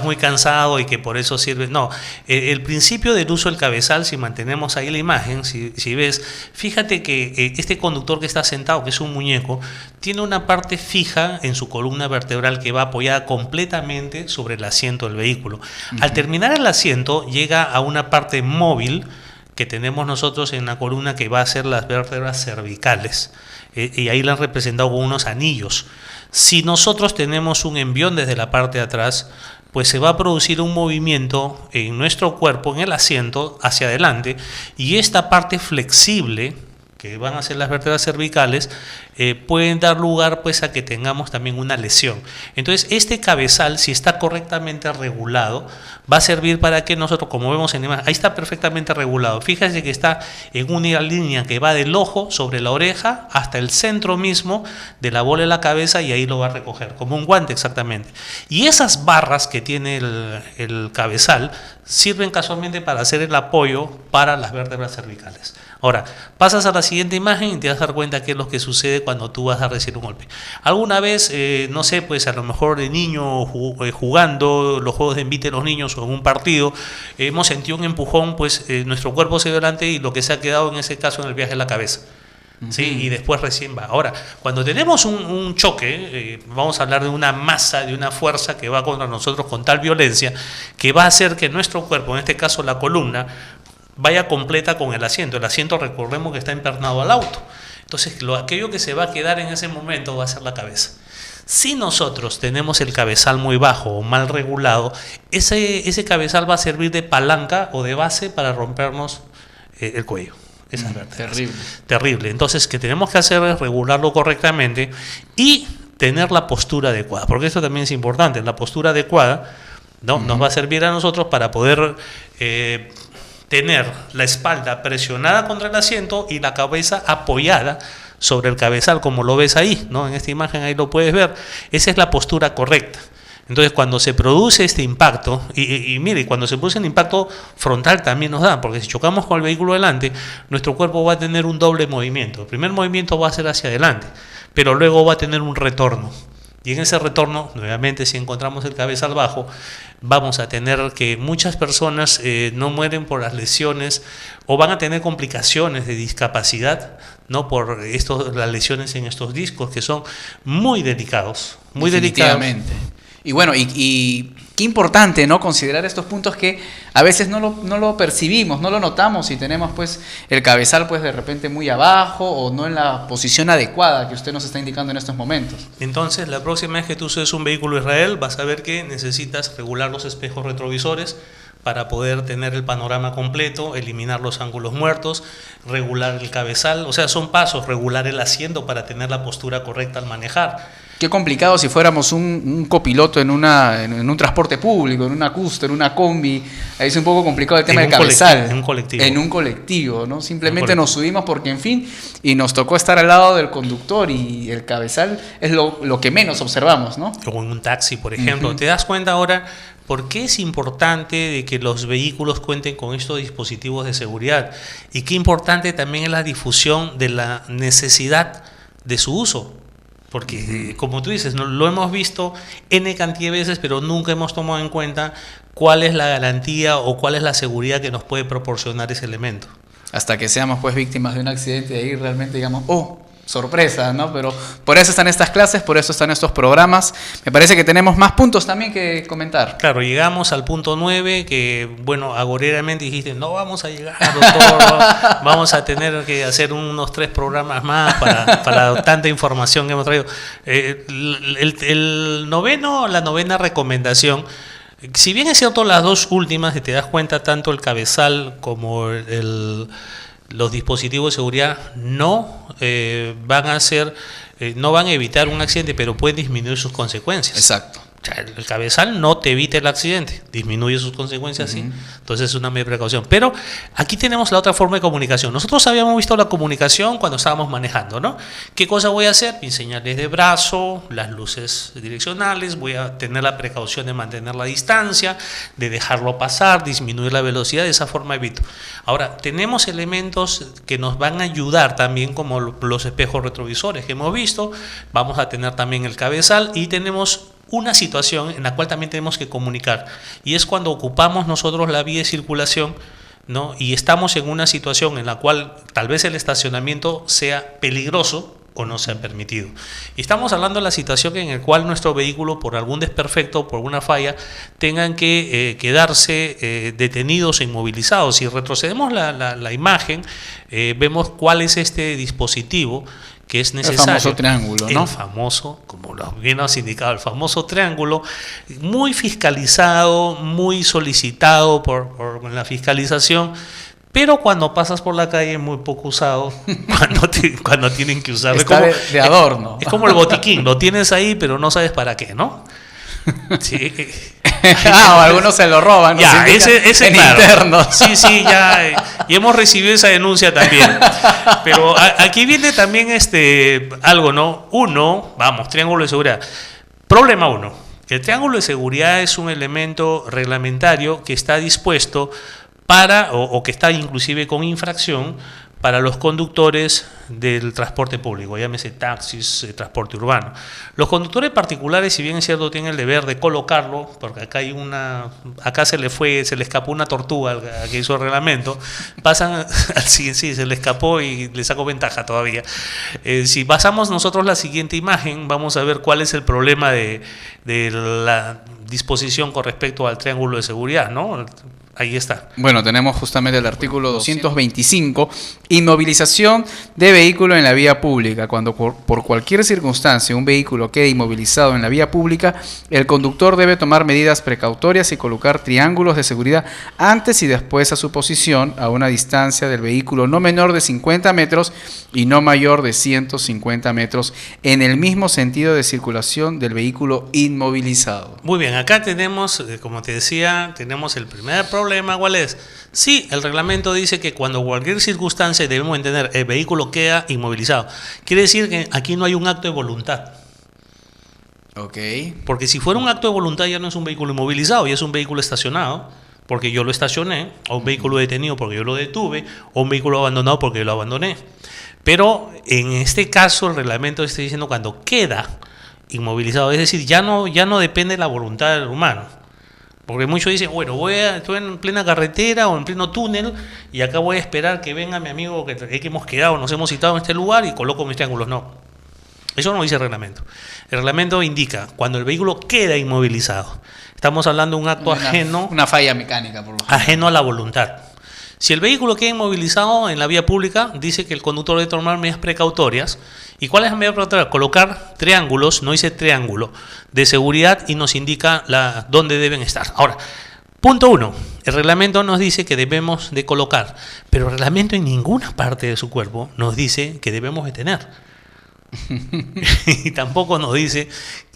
muy cansado, y que por eso sirve. No, el principio del uso del cabezal, si mantenemos ahí la imagen, si ves, fíjate que este conductor que está sentado, que es un muñeco, tiene una parte fija en su columna vertebral que va apoyada completamente sobre el asiento del vehículo. Al terminar el asiento, llega a una parte móvil que tenemos nosotros en la columna, que va a ser las vértebras cervicales, y ahí la han representado con unos anillos. Si nosotros tenemos un envión desde la parte de atrás, pues se va a producir un movimiento en nuestro cuerpo, en el asiento, hacia adelante, y esta parte flexible, que van a ser las vértebras cervicales, pueden dar lugar, pues, a que tengamos también una lesión. Entonces, este cabezal, si está correctamente regulado, va a servir para que nosotros, como vemos en la imagen, ahí está perfectamente regulado. Fíjense que está en una línea que va del ojo sobre la oreja hasta el centro mismo de la bola de la cabeza, y ahí lo va a recoger, como un guante exactamente. Y esas barras que tiene el cabezal sirven casualmente para hacer el apoyo para las vértebras cervicales. Ahora, pasas a la siguiente imagen y te vas a dar cuenta qué es lo que sucede cuando tú vas a recibir un golpe. Alguna vez, no sé, pues a lo mejor de niño jugando los juegos de envite de los niños o en un partido, hemos sentido un empujón, pues nuestro cuerpo se dio adelante y lo que se ha quedado en ese caso en el viaje es la cabeza. ¿sí? Y después recién va. Ahora, cuando tenemos un choque, vamos a hablar de una masa, de una fuerza que va contra nosotros con tal violencia que va a hacer que nuestro cuerpo, en este caso la columna, vaya completa con el asiento. El asiento, recordemos que está empernado al auto. Entonces, aquello que se va a quedar en ese momento va a ser la cabeza. Si nosotros tenemos el cabezal muy bajo o mal regulado, ese cabezal va a servir de palanca o de base para rompernos el cuello. Esa es verdad. Terrible. Terrible. Entonces, que tenemos que hacer es regularlo correctamente y tener la postura adecuada, porque esto también es importante. La postura adecuada, ¿no? Nos va a servir a nosotros para poder tener la espalda presionada contra el asiento y la cabeza apoyada sobre el cabezal, como lo ves ahí, ¿no? En esta imagen ahí lo puedes ver. Esa es la postura correcta. Entonces, cuando se produce este impacto, y mire, cuando se produce el impacto frontal también nos da, porque si chocamos con el vehículo delante, nuestro cuerpo va a tener un doble movimiento. El primer movimiento va a ser hacia adelante, pero luego va a tener un retorno. Y en ese retorno, nuevamente, si encontramos el cabezal bajo, vamos a tener que muchas personas no mueren por las lesiones o van a tener complicaciones de discapacidad, ¿no? Por las lesiones en estos discos que son muy delicados, muy delicados. Y bueno, y qué importante, ¿no? Considerar estos puntos que a veces no lo percibimos, no lo notamos y tenemos pues el cabezal pues de repente muy abajo o no en la posición adecuada que usted nos está indicando en estos momentos. Entonces, la próxima vez que tú uses un vehículo Israel, vas a ver que necesitas regular los espejos retrovisores para poder tener el panorama completo, eliminar los ángulos muertos, regular el cabezal, o sea, son pasos, regular el asiento para tener la postura correcta al manejar. Qué complicado si fuéramos un copiloto en un transporte público, en una Custo, en una combi. Ahí es un poco complicado el tema del cabezal. En un colectivo, ¿no? Simplemente nos subimos porque, en fin, y nos tocó estar al lado del conductor y el cabezal es lo que menos observamos, ¿no? O en un taxi, por ejemplo. ¿Te das cuenta ahora por qué es importante de que los vehículos cuenten con estos dispositivos de seguridad? Y qué importante también es la difusión de la necesidad de su uso. Porque, como tú dices, lo hemos visto N cantidad de veces, pero nunca hemos tomado en cuenta cuál es la garantía o cuál es la seguridad que nos puede proporcionar ese elemento. Hasta que seamos pues víctimas de un accidente y ahí realmente digamos, oh, sorpresa, ¿no? Pero por eso están estas clases, por eso están estos programas. Me parece que tenemos más puntos también que comentar. Claro, llegamos al punto 9, que, bueno, agoreramente dijiste, no vamos a llegar, doctor, vamos a tener que hacer unos 3 programas más para tanta información que hemos traído. La novena recomendación, si bien es cierto las dos últimas, si te das cuenta, tanto el cabezal como los dispositivos de seguridad no van a evitar un accidente, pero pueden disminuir sus consecuencias. Exacto. O sea, el cabezal no te evita el accidente, disminuye sus consecuencias, sí. Entonces es una media precaución. Pero aquí tenemos la otra forma de comunicación. Nosotros habíamos visto la comunicación cuando estábamos manejando, ¿no? ¿Qué cosa voy a hacer? Mis señales de brazo, las luces direccionales, voy a tener la precaución de mantener la distancia, de dejarlo pasar, disminuir la velocidad, de esa forma evito. Ahora, tenemos elementos que nos van a ayudar también, como los espejos retrovisores que hemos visto. Vamos a tener también el cabezal y tenemos una situación en la cual también tenemos que comunicar, y es cuando ocupamos nosotros la vía de circulación, ¿no? Y estamos en una situación en la cual tal vez el estacionamiento sea peligroso o no sea permitido. Y estamos hablando de la situación en la cual nuestro vehículo, por algún desperfecto, por una falla, tengan que quedarse detenidos e inmovilizados. Si retrocedemos la imagen, vemos cuál es este dispositivo que es necesario. El famoso triángulo, ¿no? El famoso, como lo bien has indicado, el famoso triángulo, muy fiscalizado, muy solicitado por la fiscalización, pero cuando pasas por la calle muy poco usado, cuando tienen que usarlo. Está como, de adorno. Es como el botiquín, lo tienes ahí, pero no sabes para qué, ¿no? Sí. O algunos se lo roban, ¿no? Ya, ese en claro. interno. Sí, ya. Y hemos recibido esa denuncia también. Pero aquí viene también algo, ¿no? Triángulo de seguridad. Problema 1. El triángulo de seguridad es un elemento reglamentario que está dispuesto para, o que está inclusive con infracción, para los conductores del transporte público, llámese taxis, transporte urbano. Los conductores particulares, si bien es cierto, tienen el deber de colocarlo, porque acá se le escapó una tortuga al que hizo el reglamento, pasan sí, se le escapó y le sacó ventaja todavía. Si pasamos nosotros la siguiente imagen, vamos a ver cuál es el problema de la disposición con respecto al triángulo de seguridad, ¿no? Ahí está. Bueno, tenemos justamente el artículo 225, inmovilización de vehículo en la vía pública. Cuando por cualquier circunstancia un vehículo quede inmovilizado en la vía pública, el conductor debe tomar medidas precautorias y colocar triángulos de seguridad antes y después a su posición a una distancia del vehículo no menor de 50 metros y no mayor de 150 metros en el mismo sentido de circulación del vehículo inmovilizado. Muy bien, acá tenemos, como te decía, tenemos el primer problema. ¿Cuál es? Sí, el reglamento dice que cuando cualquier circunstancia debemos entender el vehículo queda inmovilizado. Quiere decir que aquí no hay un acto de voluntad. Ok. Porque si fuera un acto de voluntad ya no es un vehículo inmovilizado, ya es un vehículo estacionado porque yo lo estacioné, o un vehículo detenido porque yo lo detuve, o un vehículo abandonado porque yo lo abandoné. Pero en este caso el reglamento está diciendo cuando queda inmovilizado, es decir, ya no depende de la voluntad del humano. Porque muchos dicen, bueno, estoy en plena carretera o en pleno túnel y acá voy a esperar que venga mi amigo que hemos quedado, nos hemos citado en este lugar y coloco mis triángulos. No, eso no dice el reglamento. El reglamento indica cuando el vehículo queda inmovilizado. Estamos hablando de un acto ajeno. Una falla mecánica, por lo general. Ajeno a la voluntad. Si el vehículo queda inmovilizado en la vía pública, dice que el conductor debe tomar medidas precautorias. ¿Y cuál es la medida precautoria? Colocar triángulos, no dice triángulo, de seguridad y nos indica dónde deben estar. Ahora, punto 1. El reglamento nos dice que debemos de colocar, pero el reglamento en ninguna parte de su cuerpo nos dice que debemos de tener. Y tampoco nos dice,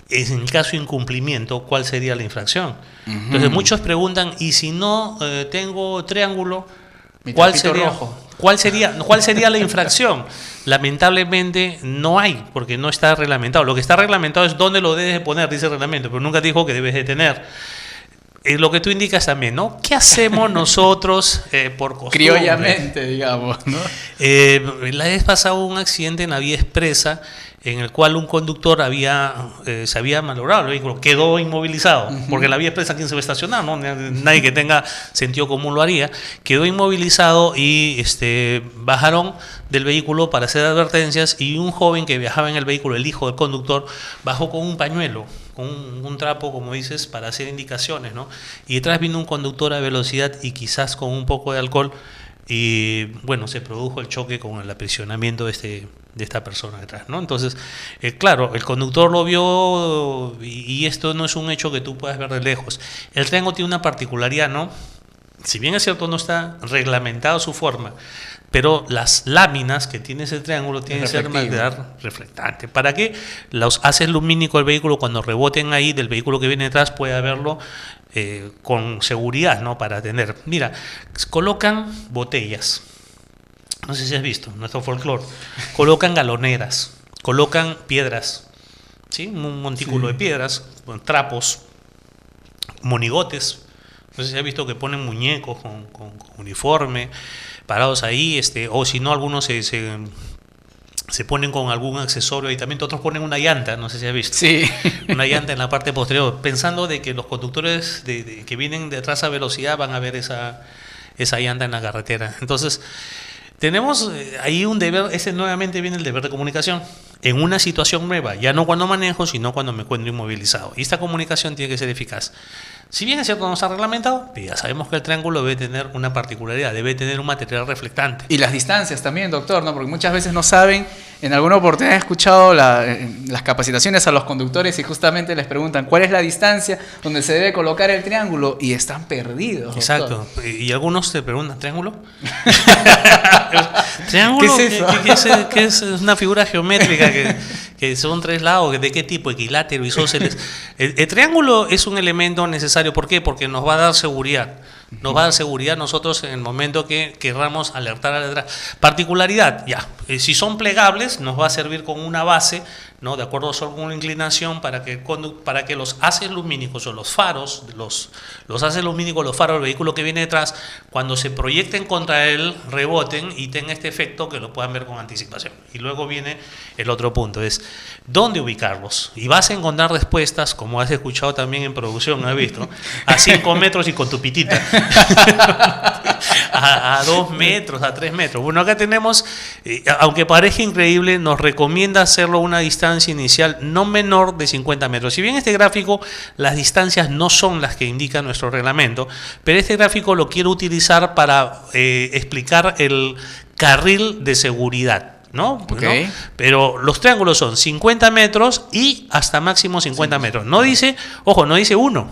en el caso de incumplimiento, cuál sería la infracción. Entonces muchos preguntan, ¿y si no tengo triángulo? ¿Cuál sería la infracción? Lamentablemente no hay, porque no está reglamentado. Lo que está reglamentado es dónde lo debes de poner, dice el reglamento, pero nunca dijo que debes de tener. Lo que tú indicas también, ¿no? ¿Qué hacemos nosotros por costumbre? Criollamente, digamos, ¿no? La vez pasada hubo un accidente en la vía expresa en el cual un conductor se había malogrado el vehículo, quedó inmovilizado, porque en la vía expresa ¿quién se va a estacionar? ¿No? Nadie que tenga sentido común lo haría. Quedó inmovilizado y bajaron del vehículo para hacer advertencias y un joven que viajaba en el vehículo, el hijo del conductor, bajó con un pañuelo, con un trapo, como dices, para hacer indicaciones, ¿no? Y detrás vino un conductor a velocidad y quizás con un poco de alcohol y bueno, se produjo el choque con el aprisionamiento de esta persona detrás, ¿no? Entonces, claro, el conductor lo vio y esto no es un hecho que tú puedas ver de lejos. El triángulo tiene una particularidad, ¿no? Si bien es cierto, no está reglamentado su forma, pero las láminas que tiene ese triángulo tienen que ser material reflectante. ¿Para qué? Los haces lumínico el vehículo, cuando reboten ahí del vehículo que viene detrás, puede verlo con seguridad, ¿no? Para tener. Mira, colocan botellas. No sé si has visto, nuestro folclore. Colocan galoneras, colocan piedras, ¿sí? Un montículo de piedras, trapos, monigotes. No sé si has visto que ponen muñecos con uniforme, parados ahí, o si no, algunos se ponen con algún accesorio y también otros ponen una llanta, no sé si has visto. Sí. Una llanta en la parte posterior, pensando de que los conductores que vienen detrás a velocidad van a ver esa llanta en la carretera. Entonces, tenemos ahí un deber, nuevamente viene el deber de comunicación, en una situación nueva, ya no cuando manejo, sino cuando me encuentro inmovilizado. Y esta comunicación tiene que ser eficaz. Si bien es cierto no está reglamentado, ya sabemos que el triángulo debe tener una particularidad, debe tener un material reflectante. Y las distancias también, doctor, ¿no? Porque muchas veces no saben. En alguna oportunidad he escuchado las capacitaciones a los conductores y justamente les preguntan cuál es la distancia donde se debe colocar el triángulo y están perdidos. Exacto. Doctor. Y algunos te preguntan, ¿triángulo? ¿Triángulo? ¿Qué es eso? ¿Qué es una figura geométrica que son tres lados? ¿De qué tipo? Equilátero, isósceles. El triángulo es un elemento necesario. ¿Por qué? Porque nos va a dar seguridad. Nos va a dar seguridad nosotros en el momento que querramos alertar a la detrás. Particularidad, ya. Si son plegables, nos va a servir con una base, ¿no? De acuerdo a alguna inclinación para que los haces lumínicos o los faros, los haces lumínicos, los faros del vehículo que viene detrás, cuando se proyecten contra él, reboten y tenga este efecto que lo puedan ver con anticipación. Y luego viene el otro punto, es dónde ubicarlos. Y vas a encontrar respuestas, como has escuchado también en producción, has visto, a 5 metros y con tu pitita. a 2 metros, a 3 metros. Bueno, acá tenemos, aunque parezca increíble, nos recomienda hacerlo a una distancia inicial no menor de 50 metros. Si bien este gráfico, las distancias no son las que indica nuestro reglamento, pero este gráfico lo quiero utilizar para explicar el carril de seguridad. ¿No? Okay. ¿No? Pero los triángulos son 50 metros y hasta máximo 50 metros. No dice, ojo, no dice 1,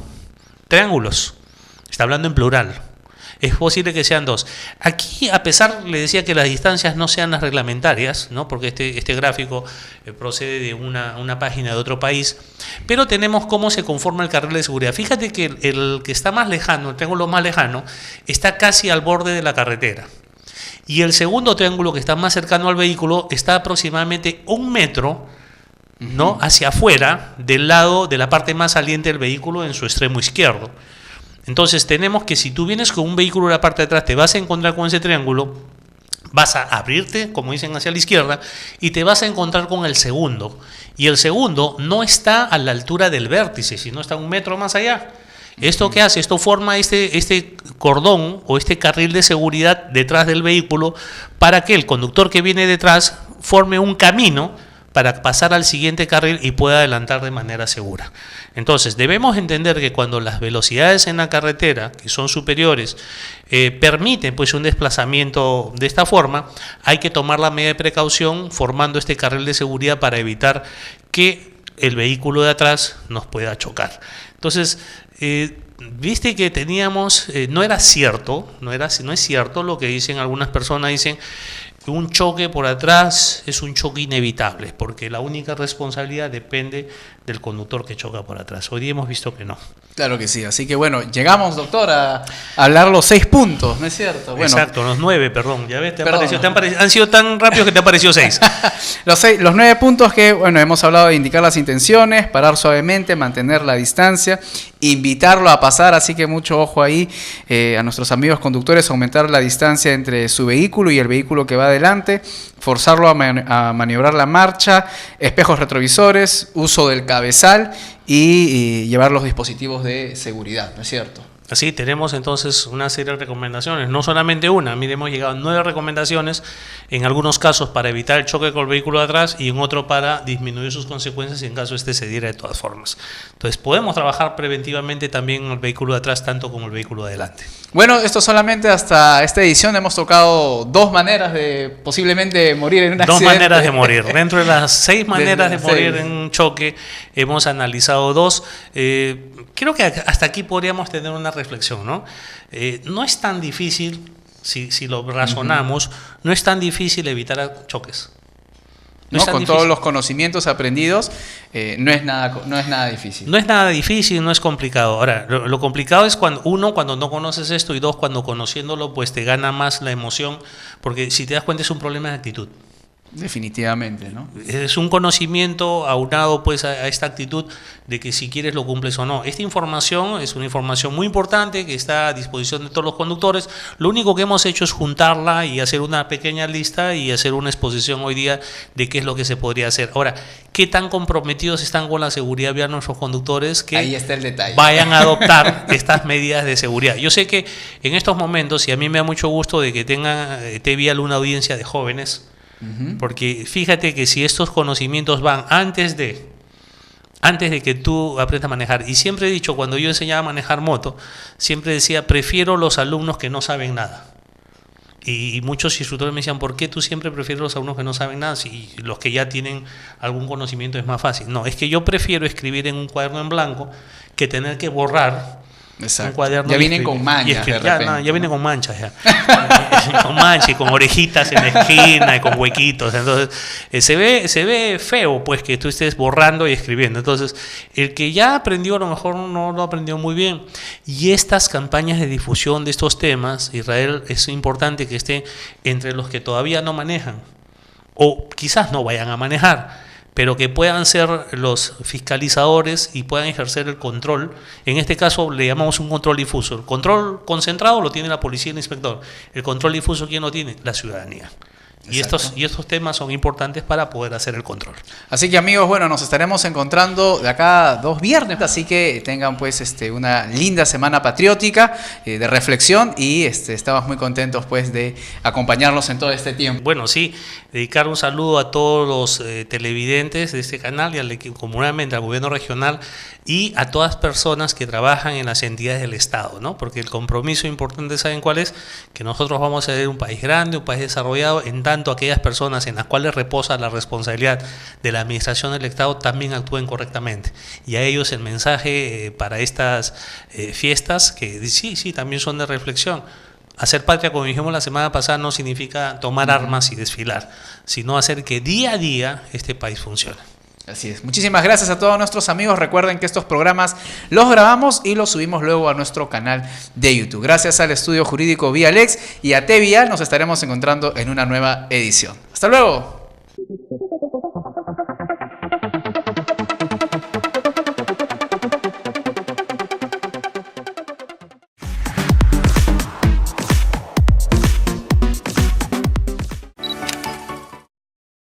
triángulos. Está hablando en plural. Es posible que sean 2. Aquí, a pesar, le decía que las distancias no sean las reglamentarias, ¿no? Porque este gráfico procede de una página de otro país, pero tenemos cómo se conforma el carril de seguridad. Fíjate que el que está más lejano, el triángulo más lejano, está casi al borde de la carretera. Y el segundo triángulo que está más cercano al vehículo está aproximadamente 1 metro, ¿no? Hacia afuera, del lado de la parte más saliente del vehículo en su extremo izquierdo. Entonces tenemos que si tú vienes con un vehículo de la parte de atrás, te vas a encontrar con ese triángulo, vas a abrirte, como dicen, hacia la izquierda y te vas a encontrar con el segundo. Y el segundo no está a la altura del vértice, sino está 1 metro más allá. ¿Esto qué hace? Esto forma este cordón o este carril de seguridad detrás del vehículo para que el conductor que viene detrás forme un camino para pasar al siguiente carril y pueda adelantar de manera segura. Entonces, debemos entender que cuando las velocidades en la carretera, que son superiores, permiten pues un desplazamiento de esta forma, hay que tomar la medida de precaución formando este carril de seguridad para evitar que el vehículo de atrás nos pueda chocar. Entonces, viste que teníamos, no es cierto lo que dicen algunas personas, dicen un choque por atrás es un choque inevitable, porque la única responsabilidad depende del conductor que choca por atrás. Hoy día hemos visto que no. Claro que sí, así que bueno, llegamos, doctor, a hablar los 6 puntos, ¿no es cierto? Bueno, exacto, los 9, perdón, ya ves, han sido tan rápidos que te han parecido 6. Los 9 puntos que, bueno, hemos hablado de indicar las intenciones, parar suavemente, mantener la distancia, invitarlo a pasar, así que mucho ojo ahí a nuestros amigos conductores, aumentar la distancia entre su vehículo y el vehículo que va adelante, forzarlo a maniobrar la marcha, espejos retrovisores, uso del cabezal y llevar los dispositivos de seguridad, ¿no es cierto? Así tenemos entonces una serie de recomendaciones, no solamente una, mire, hemos llegado a 9 recomendaciones, en algunos casos para evitar el choque con el vehículo de atrás y en otro para disminuir sus consecuencias en caso este se diera de todas formas. Entonces podemos trabajar preventivamente también en el vehículo de atrás tanto como el vehículo de adelante. Bueno, esto solamente hasta esta edición hemos tocado 2 maneras de posiblemente morir en un accidente. 2 maneras de morir. Dentro de las 6 maneras de morir en un choque, hemos analizado 2. Creo que hasta aquí podríamos tener una reflexión, ¿no? No es tan difícil, si lo razonamos, no es tan difícil evitar choques. No, con todos los conocimientos aprendidos, no es nada difícil. No es nada difícil, no es complicado. Ahora, lo complicado es cuando no conoces esto y 2, cuando conociéndolo, pues te gana más la emoción, porque si te das cuenta es un problema de actitud. Definitivamente, ¿no? Es un conocimiento aunado pues a esta actitud de que si quieres lo cumples o no. Esta información es una información muy importante que está a disposición de todos los conductores. Lo único que hemos hecho es juntarla y hacer una pequeña lista y hacer una exposición hoy día de qué es lo que se podría hacer. Ahora, ¿qué tan comprometidos están con la seguridad vial nuestros conductores que ahí está el detalle, vayan a adoptar estas medidas de seguridad? Yo sé que en estos momentos, y a mí me da mucho gusto de que tenga T-Vial una audiencia de jóvenes, porque fíjate que si estos conocimientos van antes de que tú aprendas a manejar, y siempre he dicho, cuando yo enseñaba a manejar moto, siempre decía, prefiero los alumnos que no saben nada. Y muchos instructores me decían, ¿por qué tú siempre prefieres los alumnos que no saben nada? Si los que ya tienen algún conocimiento es más fácil. No, es que yo prefiero escribir en un cuaderno en blanco que tener que borrar. Exacto. Un cuaderno ya vienen con manchas de repente, ya vienen con manchas ya. Con manchas y con orejitas en la esquina y con huequitos. Entonces se ve feo pues que tú estés borrando y escribiendo. Entonces el que ya aprendió a lo mejor no lo aprendió muy bien. Y estas campañas de difusión de estos temas, Israel, es importante que esté entre los que todavía no manejan o quizás no vayan a manejar, pero que puedan ser los fiscalizadores y puedan ejercer el control. En este caso le llamamos un control difuso. El control concentrado lo tiene la policía y el inspector. El control difuso, ¿quién lo tiene? La ciudadanía. Y estos temas son importantes para poder hacer el control. Así que amigos, bueno, nos estaremos encontrando de acá 2 viernes, así que tengan pues una linda semana patriótica de reflexión y estamos muy contentos pues de acompañarlos en todo este tiempo. Bueno, sí, dedicar un saludo a todos los televidentes de este canal y al equipo, comunalmente al gobierno regional y a todas personas que trabajan en las entidades del Estado, ¿no? Porque el compromiso importante, ¿saben cuál es? Que nosotros vamos a ser un país grande, un país desarrollado, en tanto aquellas personas en las cuales reposa la responsabilidad de la administración del Estado también actúen correctamente. Y a ellos el mensaje para estas fiestas, que sí, también son de reflexión. Hacer patria, como dijimos la semana pasada, no significa tomar armas y desfilar, sino hacer que día a día este país funcione. Así es. Muchísimas gracias a todos nuestros amigos. Recuerden que estos programas los grabamos y los subimos luego a nuestro canal de YouTube. Gracias al estudio jurídico Vialex y a T Vial nos estaremos encontrando en una nueva edición. ¡Hasta luego!